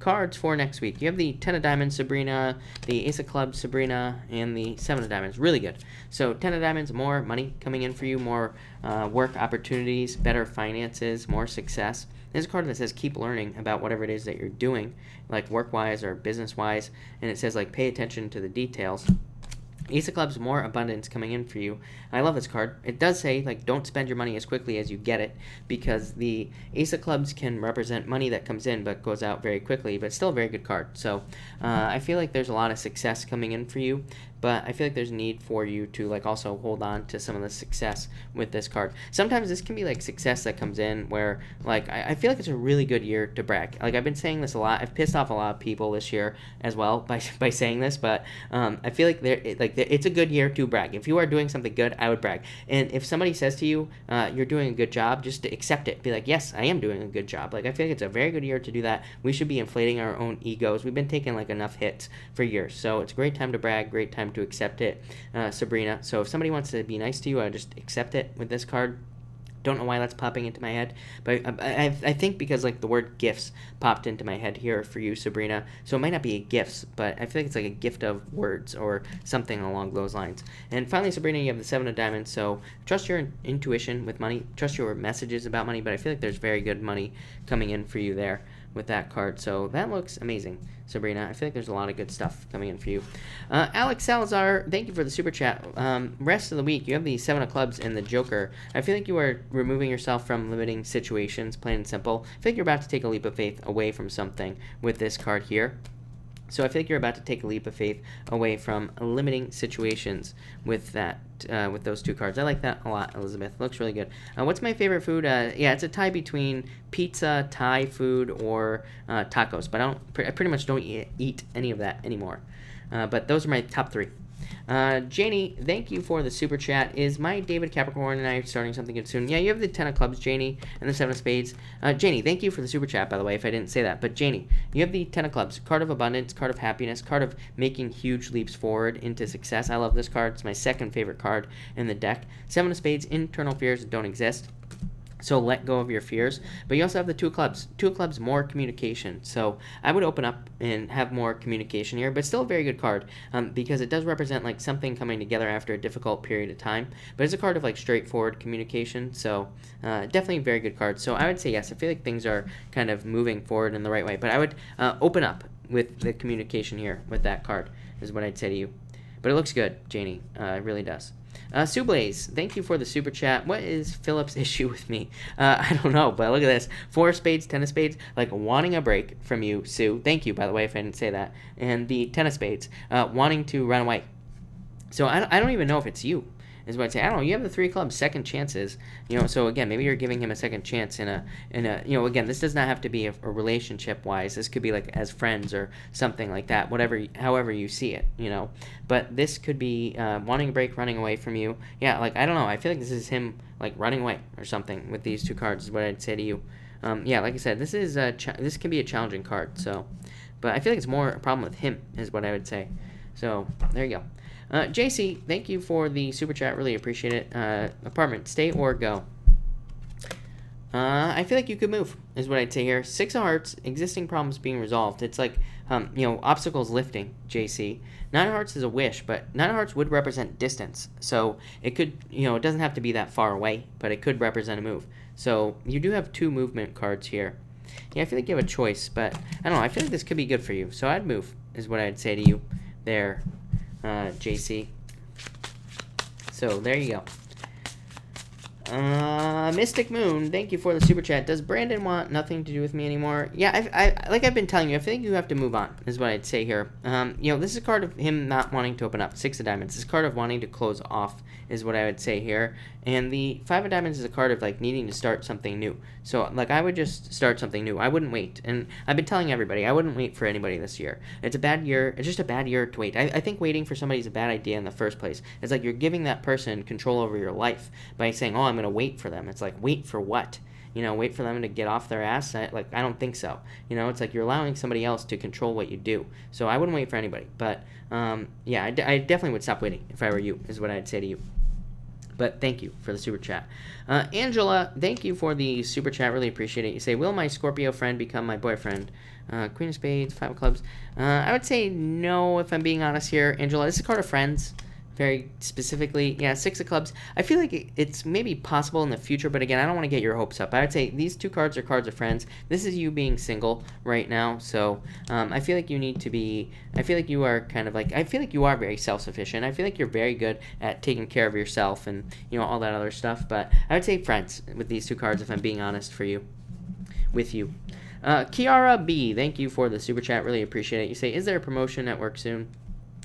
cards for next week. You have the 10 of Diamonds, Sabrina, the Ace of Clubs, Sabrina, and the 7 of Diamonds. Really good. So 10 of Diamonds, more money coming in for you, more work opportunities, better finances, more success. There's a card that says keep learning about whatever it is that you're doing, like work-wise or business-wise, and it says like pay attention to the details. Ace of Clubs, more abundance coming in for you. I love this card. It does say, like, don't spend your money as quickly as you get it, because the Ace of Clubs can represent money that comes in but goes out very quickly, but still a very good card. So I feel like there's a lot of success coming in for you, but I feel like there's a need for you to, like, also hold on to some of the success with this card. Sometimes this can be, like, success that comes in where, like, I feel like it's a really good year to brag. Like, I've been saying this a lot. I've pissed off a lot of people this year as well by saying this, but I feel like it's a good year to brag. If you are doing something good, I would brag. And if somebody says to you, you're doing a good job, just to accept it. Be like, yes, I am doing a good job. Like, I feel like it's a very good year to do that. We should be inflating our own egos. We've been taking, like, enough hits for years. So it's a great time to brag, great time to accept it, Sabrina. So if somebody wants to be nice to you, I just accept it with this card. Don't know why that's popping into my head, but I think because, like, the word gifts popped into my head here for you, Sabrina. So it might not be gifts, but I feel like it's like a gift of words or something along those lines. And finally, Sabrina, you have the 7 of Diamonds. So trust your intuition with money. Trust your messages about money, but I feel like there's very good money coming in for you there with that card. So that looks amazing, Sabrina. I feel like there's a lot of good stuff coming in for you. Alex Salazar, thank you for the super chat. Rest of the week, you have the 7 of Clubs and the Joker. I feel like you are removing yourself from limiting situations, plain and simple. I feel like you're about to take a leap of faith away from something with this card here. So I feel like you're about to take a leap of faith away from limiting situations with that, with those two cards. I like that a lot, Elizabeth. Looks really good. What's my favorite food? Yeah, it's a tie between pizza, Thai food, or tacos. But I pretty much don't eat any of that anymore. But those are my top 3. Janie, thank you for the super chat. Is my David Capricorn and I starting something good soon? Yeah, you have the 10 of Clubs, Janie, and the 7 of Spades. Janie, thank you for the super chat, by the way, if I didn't say that. But Janie, you have the 10 of Clubs, card of abundance, card of happiness, card of making huge leaps forward into success. I love this card. It's my second favorite card in the deck. 7 of Spades, internal fears don't exist. So let go of your fears. But you also have the 2 of Clubs. 2 of Clubs, more communication. So I would open up and have more communication here, but still a very good card because it does represent like something coming together after a difficult period of time. But it's a card of like straightforward communication. So definitely a very good card. So I would say yes. I feel like things are kind of moving forward in the right way. But I would open up with the communication here with that card is what I'd say to you. But it looks good, Janie. It really does. Sue Blaze, thank you for the super chat. What is Philip's issue with me? I don't know, but look at this. 4 of Spades, 10 of Spades, like wanting a break from you, Sue. Thank you, by the way, if I didn't say that. And the 10 of Spades, wanting to run away. So I don't even know if it's you, is what I'd say. I don't know. You have the 3 of Clubs, second chances. So again, maybe you're giving him a second chance in a again, this does not have to be a relationship-wise. This could be like as friends or something like that, however you see it, But this could be wanting a break, running away from you. Yeah, like, I don't know. I feel like this is him, like, running away or something with these 2 cards is what I'd say to you. Yeah, like I said, this is this can be a challenging card, so. But I feel like it's more a problem with him is what I would say. So, there you go. JC, thank you for the super chat. Really appreciate it. Apartment, stay or go? I feel like you could move, is what I'd say here. 6 of Hearts, existing problems being resolved. It's like, obstacles lifting, JC. 9 of Hearts is a wish, but 9 of Hearts would represent distance. So it could, it doesn't have to be that far away, but it could represent a move. So you do have 2 movement cards here. Yeah, I feel like you have a choice, but I don't know. I feel like this could be good for you. So I'd move, is what I'd say to you there. JC. So there you go. Mystic Moon, thank you for the super chat. Does Brandon want nothing to do with me anymore? Yeah, like I've been telling you, I think you have to move on, is what I'd say here. This is a card of him not wanting to open up. 6 of Diamonds. This is a card of wanting to close off, is what I would say here. And the 5 of Diamonds is a card of, like, needing to start something new. So, like, I would just start something new. I wouldn't wait. And I've been telling everybody, I wouldn't wait for anybody this year. It's a bad year. It's just a bad year to wait. I think waiting for somebody is a bad idea in the first place. It's like you're giving that person control over your life by saying, oh, I'm going to wait for them. It's like, wait for what? Wait for them to get off their ass? I don't think so. It's like you're allowing somebody else to control what you do. So I wouldn't wait for anybody. But, I definitely would stop waiting if I were you, is what I'd say to you. But thank you for the super chat. Angela, thank you for the super chat. Really appreciate it. You say, will my Scorpio friend become my boyfriend? Queen of Spades, 5 of Clubs. I would say no, if I'm being honest here. Angela, this is a card of friends. Very specifically, 6 of Clubs. I feel like it's maybe possible in the future, but again, I don't want to get your hopes up. I would say these 2 cards are cards of friends. This is you being single right now, so I feel like you need to be, I feel like you are kind of like, I feel like you are very self-sufficient. I feel like you're very good at taking care of yourself and, all that other stuff, but I would say friends with these 2 cards, if I'm being honest with you. Kiara B, thank you for the super chat. Really appreciate it. You say, is there a promotion at work soon?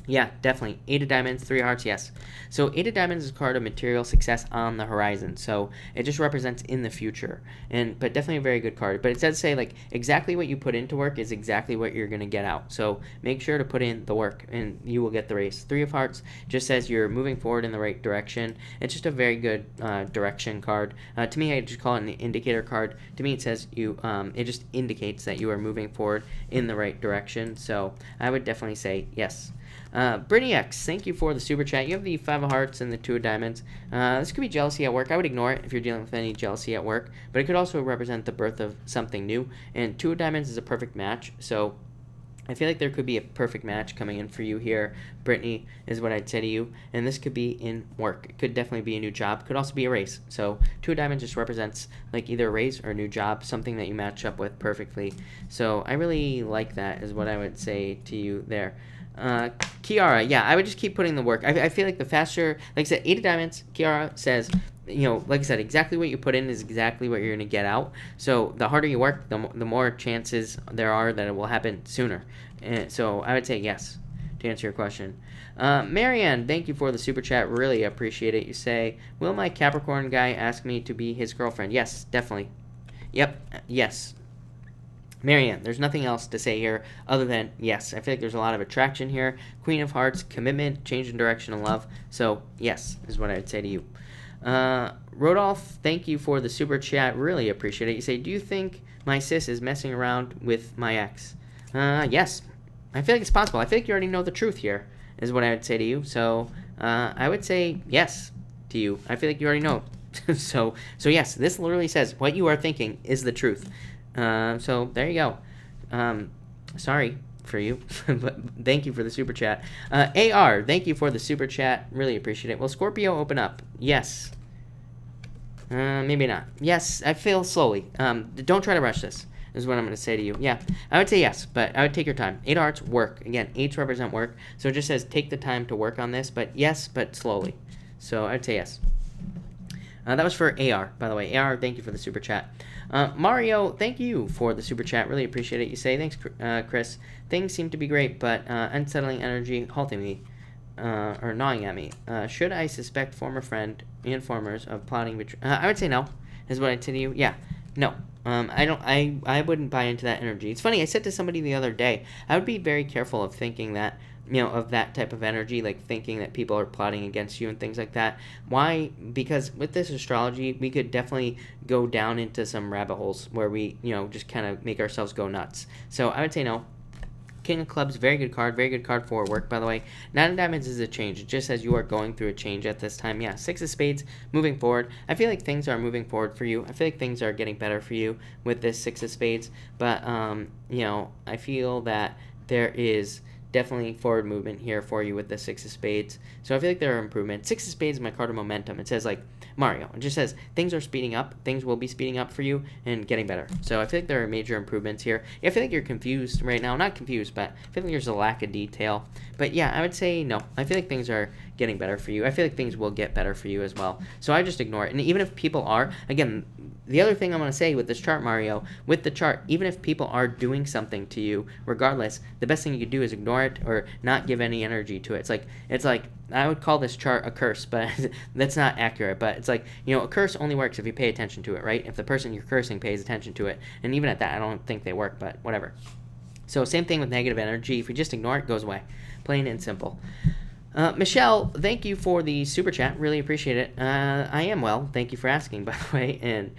Yeah, definitely. 8 of Diamonds, 3 of Hearts, yes. So 8 of Diamonds is a card of material success on the horizon. So it just represents in the future. But definitely a very good card. But it does say, like, exactly what you put into work is exactly what you're going to get out. So make sure to put in the work, and you will get the race. 3 of Hearts just says you're moving forward in the right direction. It's just a very good direction card. To me, I just call it an indicator card. To me, it says it just indicates that you are moving forward in the right direction. So I would definitely say yes. Brittany X, thank you for the super chat. You have the 5 of Hearts and the 2 of Diamonds. This could be jealousy at work. I would ignore it if you're dealing with any jealousy at work, but it could also represent the birth of something new. And 2 of Diamonds is a perfect match, so I feel like there could be a perfect match coming in for you here, Brittany, is what I'd say to you. And this could be in work. It could definitely be a new job. Could also be a race. So 2 of Diamonds just represents like either a race or a new job, something that you match up with perfectly. So I really like that, is what I would say to you there. Kiara, yeah, I would just keep putting the work. I feel like the faster, like I said, 8 of Diamonds, Kiara says, like I said, exactly what you put in is exactly what you're going to get out. So the harder you work, the more chances there are that it will happen sooner. And so I would say yes, to answer your question. Marianne, thank you for the super chat. Really appreciate it. You say, will my Capricorn guy ask me to be his girlfriend? Yes, definitely. Yep, yes. Marianne, there's nothing else to say here other than yes. I feel like there's a lot of attraction here. Queen of Hearts, commitment, change in direction of love. So, yes, is what I would say to you. Rodolph, thank you for the super chat. Really appreciate it. You say, do you think my sis is messing around with my ex? Yes. I feel like it's possible. I feel like you already know the truth here, is what I would say to you. So, I would say yes to you. I feel like you already know. So yes, this literally says what you are thinking is the truth. So there you go. Sorry for you, but thank you for the super chat. AR, thank you for the super chat. Really appreciate it. Will Scorpio open up? Yes. Maybe not. Yes, I feel slowly. Don't try to rush this, is what I'm going to say to you. Yeah, I would say yes, but I would take your time. 8 Hearts, work. Again, 8s represent work, so it just says take the time to work on this, but yes, but slowly. So I would say yes. That was for AR, by the way. AR, thank you for the super chat. Mario, thank you for the super chat. Really appreciate it. You say, thanks, Chris. Things seem to be great, but unsettling energy halting me, or gnawing at me. Should I suspect former friend informers of plotting betrayal? I would say no, is what I'd say to you. Yeah, no. I wouldn't buy into that energy. It's funny, I said to somebody the other day, I would be very careful of thinking that, of that type of energy, like thinking that people are plotting against you and things like that. Why? Because with this astrology, we could definitely go down into some rabbit holes where we, just kind of make ourselves go nuts. So I would say no. King of Clubs, very good card for work, by the way. 9 of Diamonds is a change. It just says you are going through a change at this time. Yeah, 6 of Spades, moving forward. I feel like things are moving forward for you. I feel like things are getting better for you with this 6 of Spades. But, I feel that there is definitely forward movement here for you with the 6 of Spades. So I feel like there are improvements. 6 of Spades is my card of momentum. It says, like, Mario. It just says things are speeding up. Things will be speeding up for you and getting better. So I feel like there are major improvements here. I feel like you're confused right now. Not confused, but I feel like there's a lack of detail. But yeah, I would say no. I feel like things are getting better for you. I feel like things will get better for you as well. So I just ignore it. And even if people are, again, the other thing I'm going to say with this chart, Mario, with the chart, even if people are doing something to you, regardless, the best thing you could do is ignore it or not give any energy to it. It's like I would call this chart a curse, but that's not accurate. But it's like, a curse only works if you pay attention to it, right? If the person you're cursing pays attention to it. And even at that, I don't think they work, but whatever. So same thing with negative energy. If we just ignore it, it goes away. Plain and simple. Michelle, thank you for the super chat. Really appreciate it. I am well. Thank you for asking, by the way. And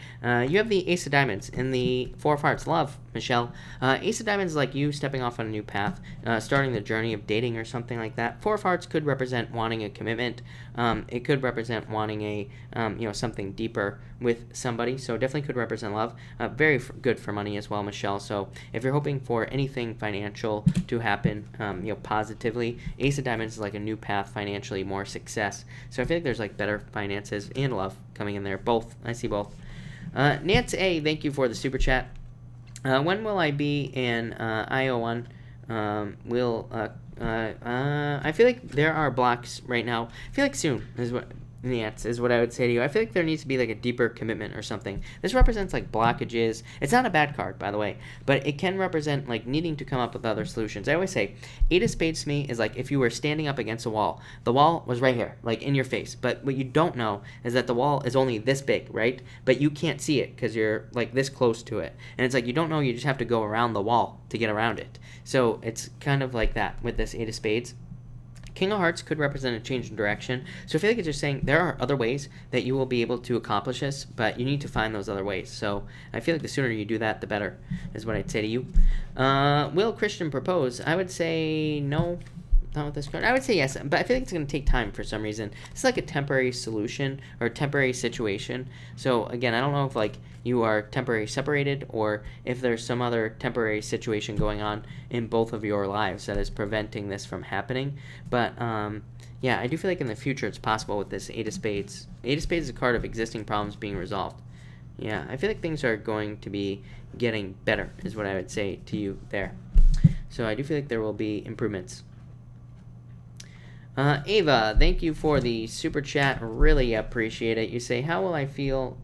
you have the Ace of Diamonds in the Four of Hearts. Love, Michelle. Ace of Diamonds is like you stepping off on a new path, starting the journey of dating or something like that. Four of Hearts could represent wanting a commitment. It could represent wanting a, something deeper with somebody. So definitely could represent love. Very good for money as well, Michelle. So if you're hoping for anything financial to happen, positively, Ace of Diamonds is like a new path financially, more success. So I feel like there's like better finances and love coming in there. Both. I see both. Nance A, thank you for the super chat. When will I be in IO1? I feel like there are blocks right now. I feel like soon is what I would say to you. I feel like there needs to be like a deeper commitment or something. This represents like blockages. It's not a bad card, by the way, but it can represent like needing to come up with other solutions. I always say Eight of Spades to me is like if you were standing up against a wall. The wall was right here, like in your face. But what you don't know is that the wall is only this big, right? But you can't see it because you're like this close to it. And it's like you don't know, you just have to go around the wall to get around it. So it's kind of like that with this Eight of Spades. King of Hearts could represent a change in direction. So I feel like it's just saying there are other ways that you will be able to accomplish this, but you need to find those other ways. So I feel like the sooner you do that, the better, is what I'd say to you. Will Christian propose? I would say no. Not with this card. I would say yes, but I feel like it's going to take time for some reason. It's like a temporary solution or a temporary situation. So again, I don't know if like you are temporarily separated or if there's some other temporary situation going on in both of your lives that is preventing this from happening. But yeah, I do feel like in the future it's possible with this Eight of Spades. Eight of Spades is a card of existing problems being resolved. Yeah, I feel like things are going to be getting better is what I would say to you there. So I do feel like there will be improvements. Ava, thank you for the super chat. Really appreciate it. You say, how will I feel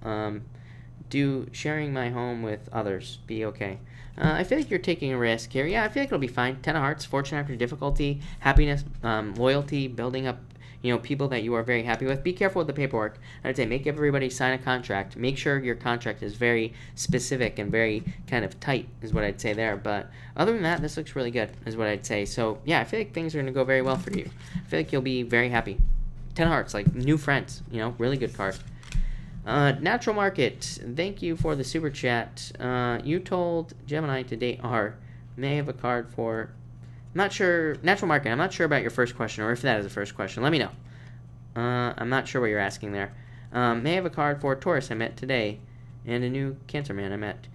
do sharing my home with others be okay? I feel like you're taking a risk here. Yeah, I feel like it'll be fine. Ten of Hearts, fortune after difficulty, happiness, loyalty, building up people that you are very happy with. Be careful with the paperwork. I'd say make everybody sign a contract. Make sure your contract is very specific and very kind of tight is what I'd say there. But other than that, this looks really good is what I'd say. So yeah, I feel like things are going to go very well for you. I feel like you'll be very happy. Ten of Hearts, like new friends, really good card. Natural Market, thank you for the super chat. You told Gemini to date R. May have a card for... I'm not sure. Natural Market, I'm not sure about your first question, or if that is the first question. Let me know. I'm not sure what you're asking there. May have a card for Taurus I met today, and a new Cancer man I met.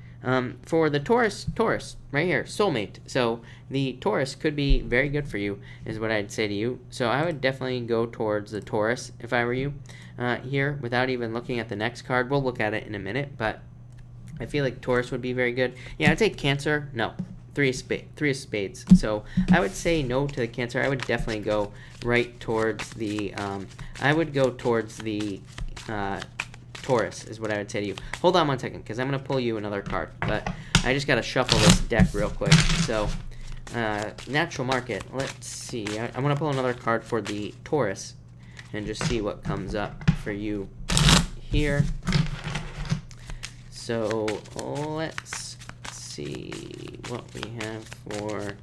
For the Taurus, right here, soulmate. So the Taurus could be very good for you, is what I'd say to you. So I would definitely go towards the Taurus if I were you here, without even looking at the next card. We'll look at it in a minute, but I feel like Taurus would be very good. Yeah, I'd say Cancer, no. Three of Spades. So I would say no to the Cancer. I would definitely go right towards the, Taurus is what I would say to you. Hold on one second, because I'm going to pull you another card. But I just got to shuffle this deck real quick. So, Natural Market. Let's see. I want to pull another card for the Taurus and just see what comes up for you here. So, let's see what we have for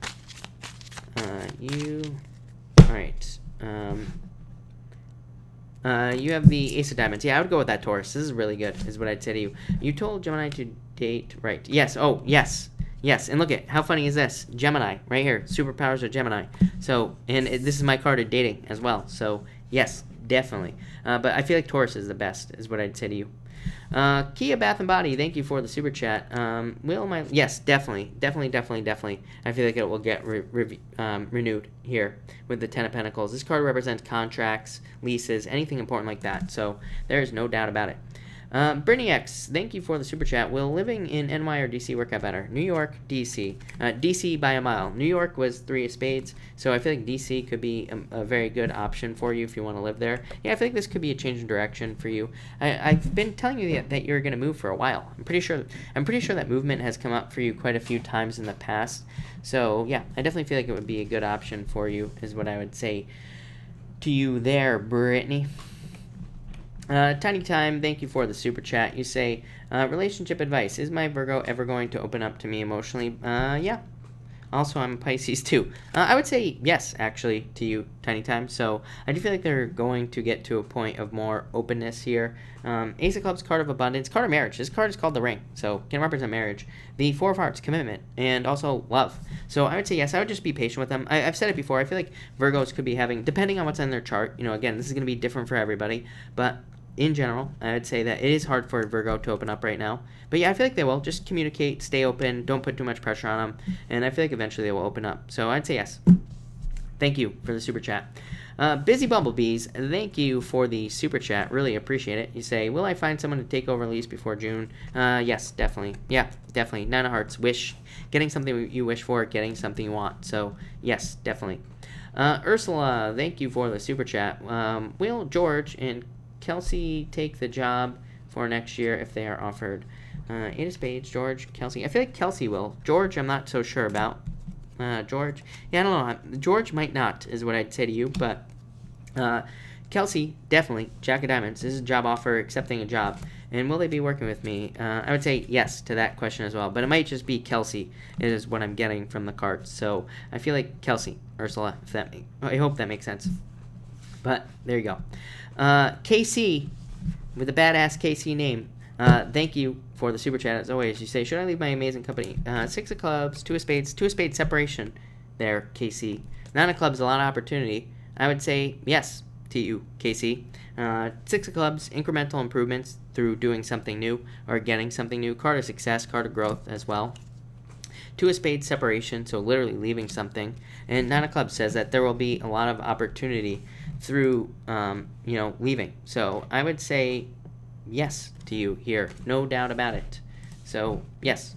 you. Alright. You have the Ace of Diamonds. Yeah, I would go with that Taurus. This is really good, is what I'd say to you. You told Gemini to date, right? Yes. Oh, yes. Yes. And look at, how funny is this? Gemini, right here. Superpowers of Gemini. So, and this is my card of dating as well. So, yes, definitely. But I feel like Taurus is the best, is what I'd say to you. Kia Bath and Body, thank you for the super chat. Yes, definitely. I feel like it will get renewed here with the Ten of Pentacles. This card represents contracts, leases, anything important like that. So there's no doubt about it. Brittany X, thank you for the super chat. Will living in NY or DC work out better? New York, DC. DC by a mile. New York was 3 of spades, so I feel like DC could be a very good option for you if you want to live there. Yeah, I feel like this could be a change in direction for you. I've been telling you that you're going to move for a while. I'm pretty sure that movement has come up for you quite a few times in the past. So yeah, I definitely feel like it would be a good option for you, is what I would say to you there, Brittany. Tiny Time, thank you for the super chat. You say, relationship advice. Is my Virgo ever going to open up to me emotionally? Yeah. Also, I'm Pisces too. I would say yes, actually, to you, Tiny Time. So I do feel like they're going to get to a point of more openness here. Ace of Clubs, card of abundance, card of marriage. This card is called the ring, so can represent marriage. The Four of Hearts, commitment, and also love. So I would say yes. I would just be patient with them. I've said it before. I feel like Virgos could be having, depending on what's on their chart. Again, this is going to be different for everybody, but in general, I would say that it is hard for Virgo to open up right now. But yeah, I feel like they will. Just communicate, stay open, don't put too much pressure on them, and I feel like eventually they will open up. So I'd say yes. Thank you for the super chat. Busy Bumblebees, thank you for the super chat. Really appreciate it. You say, will I find someone to take over lease before June? Yes, definitely. Yeah, definitely. 9 of Hearts, wish. Getting something you wish for, getting something you want. So yes, definitely. Ursula, thank you for the super chat. Will George and Kelsey take the job for next year if they are offered? 8 of Spades, George, Kelsey. I feel like Kelsey will. George, I'm not so sure about. George, yeah, I don't know. George might not, is what I'd say to you, but Kelsey, definitely. Jack of Diamonds. This is a job offer, accepting a job. And will they be working with me? I would say yes to that question as well, but it might just be Kelsey is what I'm getting from the cards. So I feel like Kelsey, Ursula, I hope that makes sense. But there you go. KC, with a badass KC name, thank you for the super chat as always. You say, should I leave my amazing company? 6 of Clubs, 2 of Spades separation there, KC. 9 of Clubs, a lot of opportunity. I would say yes to you, KC. 6 of Clubs, incremental improvements through doing something new or getting something new. Card of success, card of growth as well. 2 of Spades separation, so literally leaving something. And 9 of Clubs says that there will be a lot of opportunity through, leaving. So I would say yes to you here. No doubt about it. So, yes.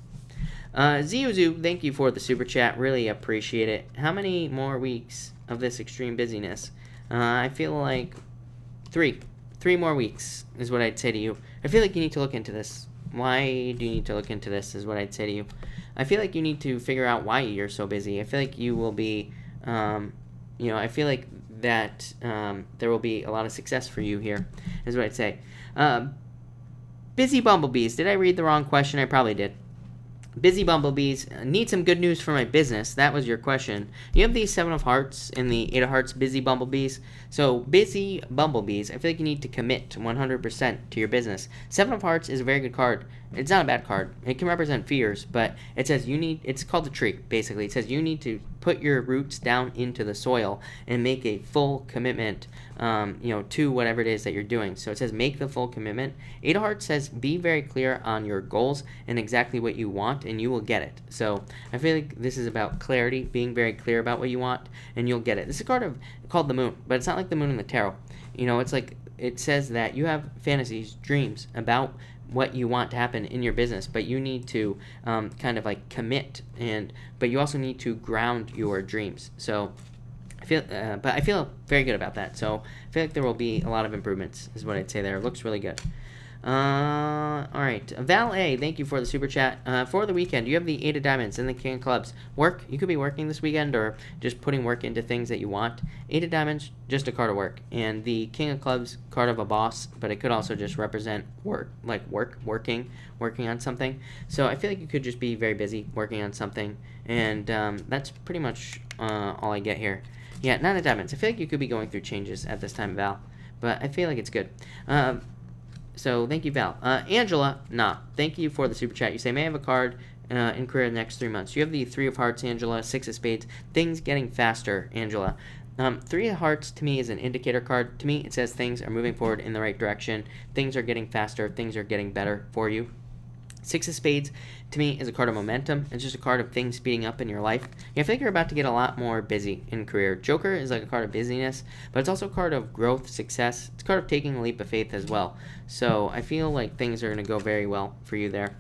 Ziuzu, thank you for the super chat. Really appreciate it. How many more weeks of this extreme busyness? I feel like 3. 3 more weeks is what I'd say to you. I feel like you need to look into this. Why do you need to look into this is what I'd say to you. I feel like you need to figure out why you're so busy. I feel like you will be, I feel like that there will be a lot of success for you here, is what I'd say. Busy Bumblebees. Did I read the wrong question? I probably did. Busy Bumblebees, need some good news for my business. That was your question. You have the 7 of Hearts and the 8 of Hearts, Busy Bumblebees. So, Busy Bumblebees, I feel like you need to commit 100% to your business. 7 of Hearts is a very good card. It's not a bad card. It can represent fears, but it says it's called the tree, basically. It says you need to put your roots down into the soil and make a full commitment, to whatever it is that you're doing. So it says make the full commitment. 8 of Hearts says be very clear on your goals and exactly what you want, and you will get it. So I feel like this is about clarity, being very clear about what you want, and you'll get it. This is a card called the Moon, but it's not like the Moon in the tarot. It's like it says that you have fantasies, dreams about what you want to happen in your business, but you need to kind of like commit, but you also need to ground your dreams. So I feel very good about that. So I feel like there will be a lot of improvements, is what I'd say there. It looks really good. All right. Val A, thank you for the super chat. For the weekend, you have the 8 of Diamonds and the King of Clubs. Work, you could be working this weekend or just putting work into things that you want. 8 of Diamonds, just a card of work. And the King of Clubs, card of a boss, but it could also just represent working on something. So I feel like you could just be very busy working on something. And that's pretty much all I get here. Yeah, 9 of Diamonds. I feel like you could be going through changes at this time, Val. But I feel like it's good. So thank you, Val. Angela, thank you for the super chat. You say, may I have a card in career in the next 3 months? You have the 3 of Hearts, Angela, 6 of Spades. Things getting faster, Angela. 3 of Hearts to me is an indicator card. To me, it says things are moving forward in the right direction. Things are getting faster. Things are getting better for you. Six of Spades, to me, is a card of momentum. It's just a card of things speeding up in your life. I feel like you're about to get a lot more busy in career. Joker is like a card of busyness, but it's also a card of growth, success. It's a card of taking a leap of faith as well. So I feel like things are going to go very well for you there.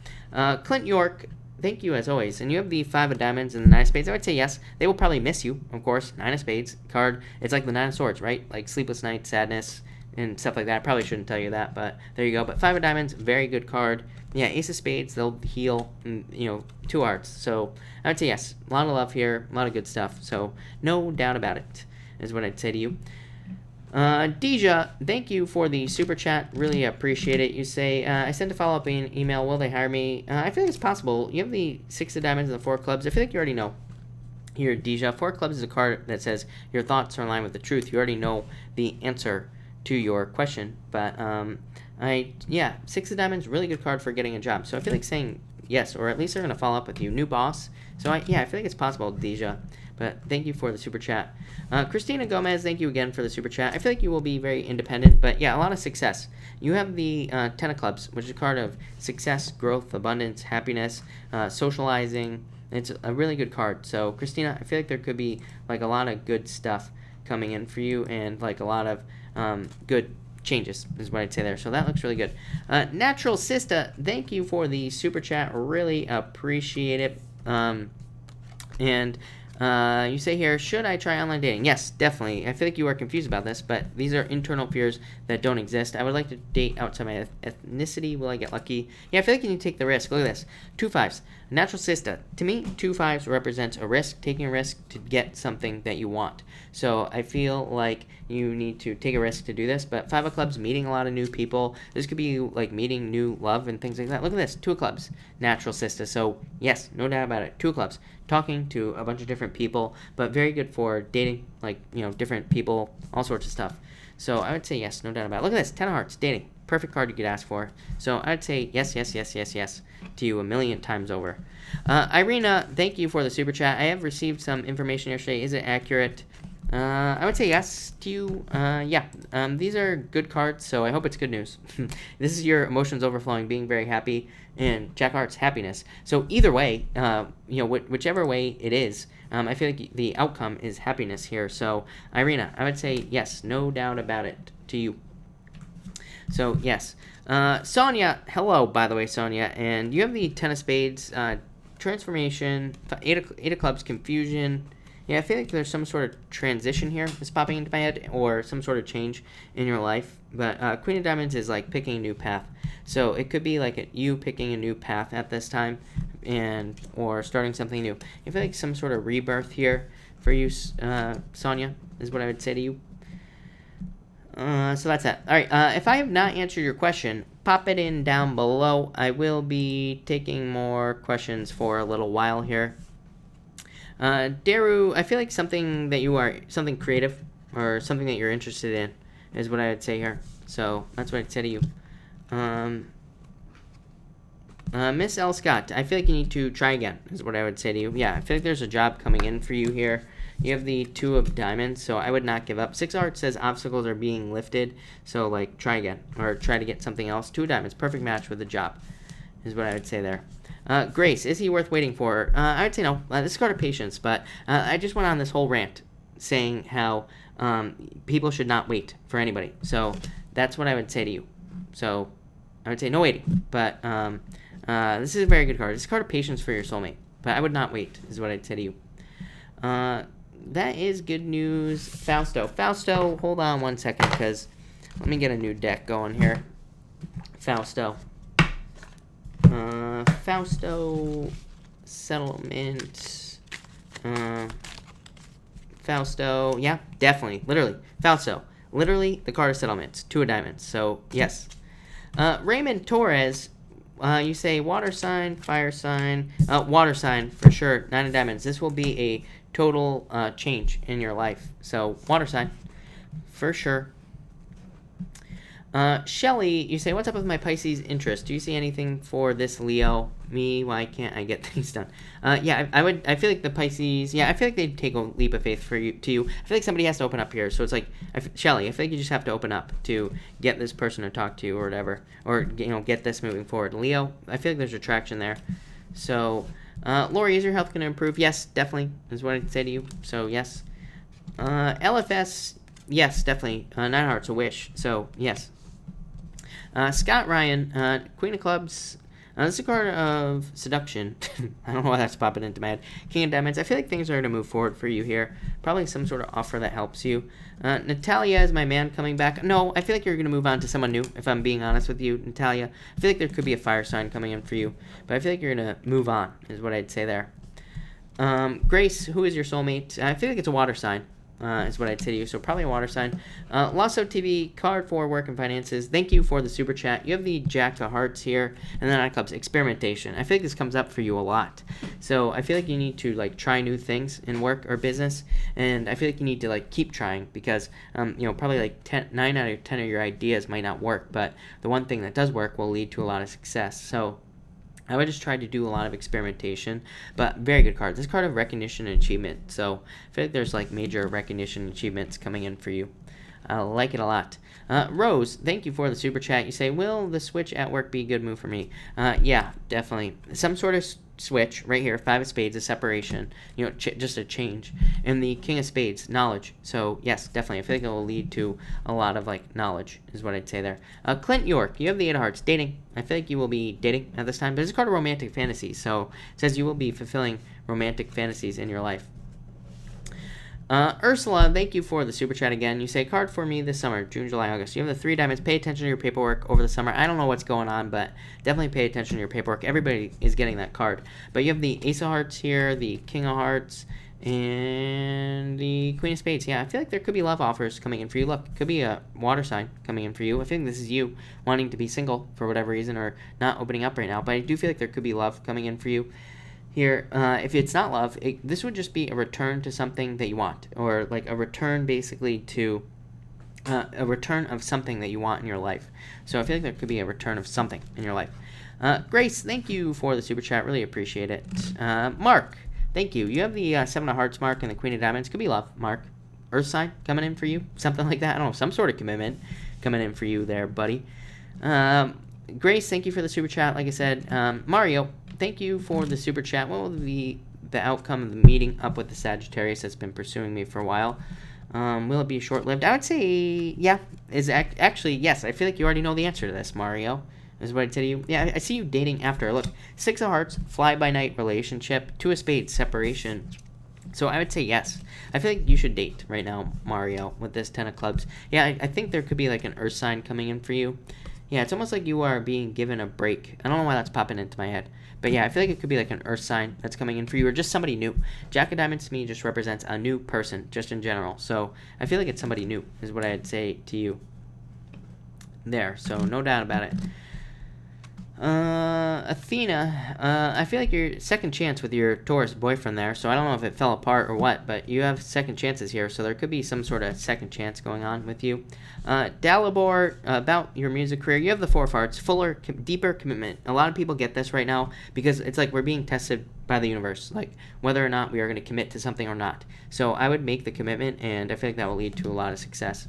Clint York, thank you as always. And you have the 5 of Diamonds and the 9 of Spades. I would say yes. They will probably miss you, of course. 9 of Spades card. It's like the 9 of Swords, right? Like sleepless nights, sadness, and stuff like that. I probably shouldn't tell you that, but there you go. But 5 of Diamonds, very good card. Yeah, Ace of Spades, they'll heal, 2 hearts. So I would say yes. A lot of love here, a lot of good stuff. So no doubt about it, is what I'd say to you. Deja, thank you for the super chat. Really appreciate it. You say, I sent a follow-up email. Will they hire me? I feel like it's possible. You have the 6 of Diamonds and the 4 of Clubs. I feel like you already know. Here, Deja, 4 of Clubs is a card that says your thoughts are in line with the truth. You already know the answer to your question. But, 6 of Diamonds, really good card for getting a job. So I feel like saying yes, or at least they're going to follow up with you. New boss. So, I feel like it's possible, Deja. But thank you for the super chat. Christina Gomez, thank you again for the super chat. I feel like you will be very independent, but yeah, a lot of success. You have the 10 of Clubs, which is a card of success, growth, abundance, happiness, socializing. It's a really good card. So, Christina, I feel like there could be like a lot of good stuff coming in for you and like a lot of good changes is what I'd say there. So that looks really good. Natural Sista, thank you for the super chat. Really appreciate it. You say here, should I try online dating? Yes, definitely. I feel like you are confused about this, but these are internal fears that don't exist. I would like to date outside my ethnicity. Will I get lucky? Yeah, I feel like you need to take the risk. Look at this. 2 5s. Natural Sista. To me, 2 5s represents a risk, taking a risk to get something that you want. So I feel like you need to take a risk to do this, but 5 of Clubs, meeting a lot of new people. This could be like meeting new love and things like that. Look at this. 2 of Clubs. Natural Sista. So yes, no doubt about it. 2 of Clubs. Talking to a bunch of different people, but very good for dating, like, different people, all sorts of stuff. So I would say yes, no doubt about it. Look at this, 10 of Hearts, dating. Perfect card you could ask for. So I'd say yes to you 1,000,000 times over. Irina, thank you for the super chat. I have received some information yesterday. Is it accurate? I would say yes to you. These are good cards, so I hope it's good news. This is your emotions overflowing, being very happy, and Jack of Hearts, happiness. So either way, whichever way it is, I feel like the outcome is happiness here. So Irina, I would say yes, no doubt about it to you. So yes. Sonia, hello, by the way, Sonia, and you have the 10 of Spades, transformation, 8 of Clubs, confusion. Yeah, I feel like there's some sort of transition here that's popping into my head, or some sort of change in your life. But Queen of Diamonds is like picking a new path. So it could be like you picking a new path at this time, or starting something new. I feel like some sort of rebirth here for you, Sonia, is what I would say to you. So that's that. All right, if I have not answered your question, pop it in down below. I will be taking more questions for a little while here. Daru, I feel like something creative or something that you're interested in is what I would say here. So that's what I'd say to you. Miss L. Scott, I feel like you need to try again is what I would say to you. Yeah, I feel like there's a job coming in for you here. You have the 2 of Diamonds, so I would not give up. 6 of Hearts says obstacles are being lifted, so like try again or try to get something else. 2 of Diamonds, perfect match with the job is what I would say there. Grace, is he worth waiting for? I would say no. This is card of patience, but I just went on this whole rant saying how people should not wait for anybody. So that's what I would say to you. So I would say no waiting, but this is a very good card. It's a card of patience for your soulmate, but I would not wait is what I'd say to you. That is good news. Fausto, hold on one second, because let me get a new deck going here. Fausto, settlement. Fausto, yeah, definitely, literally. Fausto, literally the card of settlements. 2 of Diamonds, so yes. Raymond Torres, you say water sign, fire sign. Water sign for sure. 9 of Diamonds. This will be a total change in your life. So water sign for sure. Shelly, you say, what's up with my Pisces interest? Do you see anything for this Leo? Me, why can't I get things done? Yeah, I feel like the Pisces, yeah, I feel like they'd take a leap of faith to you. I feel like somebody has to open up here. So it's like, Shelly, I feel like you just have to open up to get this person to talk to you or whatever. Or, get this moving forward. Leo, I feel like there's attraction there. So, Lori, is your health going to improve? Yes, definitely, is what I'd say to you. So, yes. LFS, yes, definitely. Nine Hearts, a wish. So, yes. Scott Ryan, Queen of Clubs. This is a card of seduction. I don't know why that's popping into my head. King of Diamonds. I feel like things are going to move forward for you here. Probably some sort of offer that helps you. Natalia is my man coming back. No, I feel like you're going to move on to someone new, if I'm being honest with you, Natalia. I feel like there could be a fire sign coming in for you. But I feel like you're going to move on, is what I'd say there. Grace, who is your soulmate? I feel like it's a water sign. Is what I'd say to you. So probably a water sign. Lasso TV, card for work and finances. Thank you for the super chat. You have the Jack of Hearts here, and then Nine of Clubs, experimentation. I feel like this comes up for you a lot. So I feel like you need to try new things in work or business, and I feel like you need to keep trying because probably 9 out of 10 of your ideas might not work, but the one thing that does work will lead to a lot of success. So I would just try to do a lot of experimentation, but very good card. This card of recognition and achievement. So I feel like there's major recognition and achievements coming in for you. I like it a lot. Rose, thank you for the super chat. You say, will the switch at work be a good move for me? Yeah, definitely. Some sort of switch right here. 5 of Spades, a separation. Just a change. And the King of Spades, knowledge. So yes, definitely. I feel like it will lead to a lot of knowledge is what I'd say there. Clint York, you have the 8 of Hearts, dating. I feel like you will be dating at this time. But it's a card of romantic fantasy. So it says you will be fulfilling romantic fantasies in your life. Ursula, thank you for the super chat again. You say, card for me this summer, June, July, August. You have the 3 diamonds. Pay attention to your paperwork over the summer. I don't know what's going on, but definitely pay attention to your paperwork. Everybody is getting that card. But you have the Ace of Hearts here, the King of Hearts, and the Queen of Spades. Yeah, I feel like there could be love offers coming in for you. Look, could be a water sign coming in for you. I think this is you wanting to be single for whatever reason or not opening up right now. But I do feel like there could be love coming in for you. Here, if it's not love, this would just be a return to something that you want, or a return basically to a return of something that you want in your life. So I feel like there could be a return of something in your life. Grace, thank you for the super chat. Really appreciate it. Mark, thank you. You have the 7 of Hearts, Mark, and the Queen of Diamonds. Could be love, Mark. Earth sign coming in for you, something like that. I don't know, some sort of commitment coming in for you there, buddy. Grace, thank you for the super chat. Like I said, Mario, thank you for the super chat. What will be the outcome of the meeting up with the Sagittarius that's been pursuing me for a while? Will it be short-lived? I would say, yeah. Actually, yes. I feel like you already know the answer to this, Mario. Is what I'd say to you. Yeah, I see you dating after. Look, 6 of Hearts, fly-by-night relationship, 2 of Spades, separation. So I would say yes. I feel like you should date right now, Mario, with this 10 of Clubs. Yeah, I think there could be an earth sign coming in for you. Yeah, it's almost like you are being given a break. I don't know why that's popping into my head. But yeah, I feel like it could be an earth sign that's coming in for you, or just somebody new. Jack of Diamonds to me just represents a new person, just in general. So I feel like it's somebody new, is what I'd say to you there. So no doubt about it. Athena, I feel like you're second chance with your Taurus boyfriend there, so I don't know if it fell apart or what, but you have second chances here, so there could be some sort of second chance going on with you. Dalibor, about your music career, you have the 4 of Hearts, fuller, deeper commitment. A lot of people get this right now because it's we're being tested by the universe, whether or not we are going to commit to something or not. So I would make the commitment, and I feel like that will lead to a lot of success.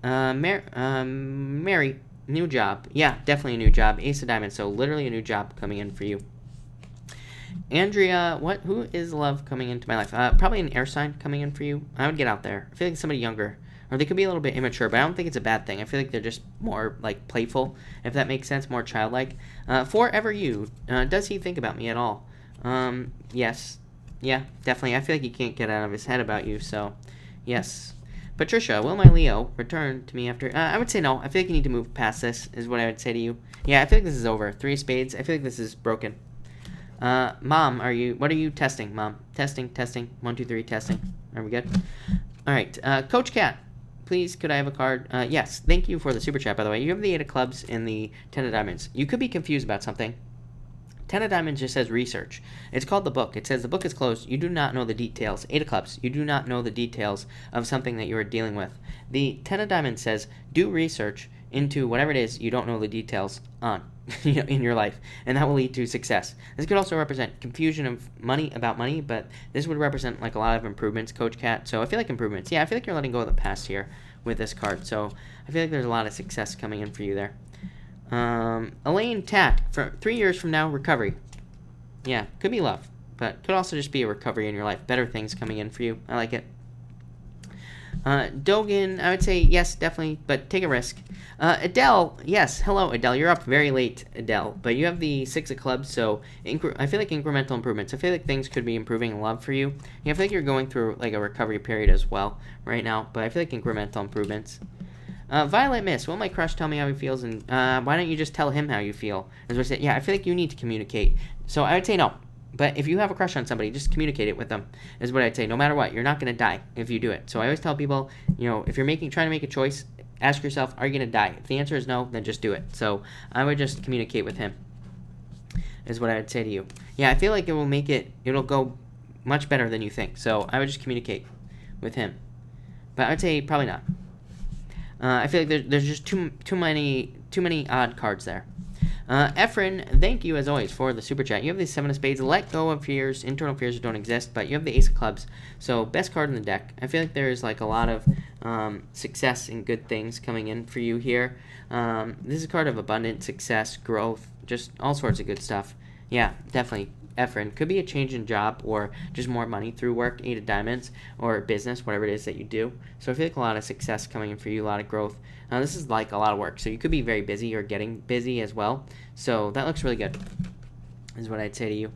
Mary, new job. Yeah, definitely a new job. Ace of Diamonds, so literally a new job coming in for you. Andrea, who is love coming into my life? Probably an air sign coming in for you. I would get out there. I feel like somebody younger. Or they could be a little bit immature, but I don't think it's a bad thing. I feel like they're just more, playful, if that makes sense, more childlike. Forever You, does he think about me at all? Yes. Yeah, definitely. I feel like he can't get out of his head about you, so yes. Patricia, will my Leo return to me after... I would say no. I feel like you need to move past this, is what I would say to you. Yeah, I feel like this is over. 3 of Spades. I feel like this is broken. Mom, what are you testing, Mom? Testing. 1, 2, 3, testing. Are we good? All right. Coach Cat, please, could I have a card? Yes. Thank you for the super chat, by the way. You have the 8 of Clubs and the 10 of Diamonds. You could be confused about something. Ten of Diamonds just says research. It's called the book. It says the book is closed. You do not know the details. Eight of Clubs. You do not know the details of something that you are dealing with. The Ten of Diamonds says do research into whatever it is you don't know the details on in your life, and that will lead to success. This could also represent confusion of money about money, but this would represent like a lot of improvements, Coach Cat. So I feel like improvements. Yeah, I feel like you're letting go of the past here with this card. So I feel like there's a lot of success coming in for you there. Elaine Tack, for 3 years from now, recovery. Yeah, could be love, but could also just be a recovery in your life. Better things coming in for you. I like it. Dogan, I would say yes, definitely, but take a risk. Adele, yes, hello, Adele. You're up very late, Adele, but you have the Six of Clubs, so I feel like incremental improvements. I feel like things could be improving in love for you. I feel like you're going through like a recovery period as well right now, but I feel like incremental improvements. Violet Miss, will my crush tell me how he feels, and why don't you just tell him how you feel? As I said, yeah, I feel like you need to communicate. So I would say no. But if you have a crush on somebody, just communicate it with them, is what I'd say. No matter what, you're not going to die if you do it. So I always tell people, if you're trying to make a choice, ask yourself, are you going to die? If the answer is no, then just do it. So I would just communicate with him, is what I would say to you. Yeah, I feel like it'll go much better than you think. So I would just communicate with him. But I would say probably not. I feel like there's just too many odd cards there. Efren, thank you as always for the super chat. You have the Seven of Spades. Let go of fears, internal fears that don't exist, but you have the Ace of Clubs. So best card in the deck. I feel like there's like a lot of success and good things coming in for you here. This is a card of abundance, success, growth, just all sorts of good stuff. Yeah, definitely. Efren, could be a change in job or just more money through work, Eight of Diamonds, or business, whatever it is that you do. So I feel like a lot of success coming in for you, a lot of growth. This is like a lot of work, so you could be very busy or getting busy as well. So that looks really good, is what I'd say to you.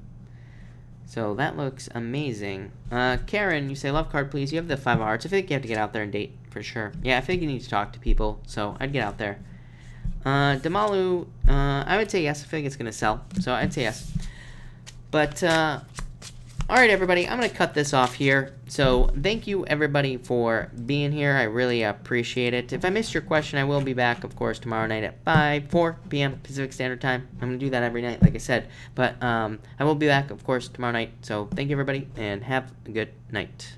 So that looks amazing. Karen, you say love card, please. You have the Five of Hearts. I feel like you have to get out there and date, for sure. Yeah, I feel like you need to talk to people, so I'd get out there. Damalu, I would say yes. I feel like it's going to sell, so I'd say yes. But, alright everybody, I'm going to cut this off here. So, thank you everybody for being here. I really appreciate it. If I missed your question, I will be back, of course, tomorrow night at 4 p.m. Pacific Standard Time. I'm going to do that every night, like I said. But, I will be back, of course, tomorrow night. So, thank you everybody, and have a good night.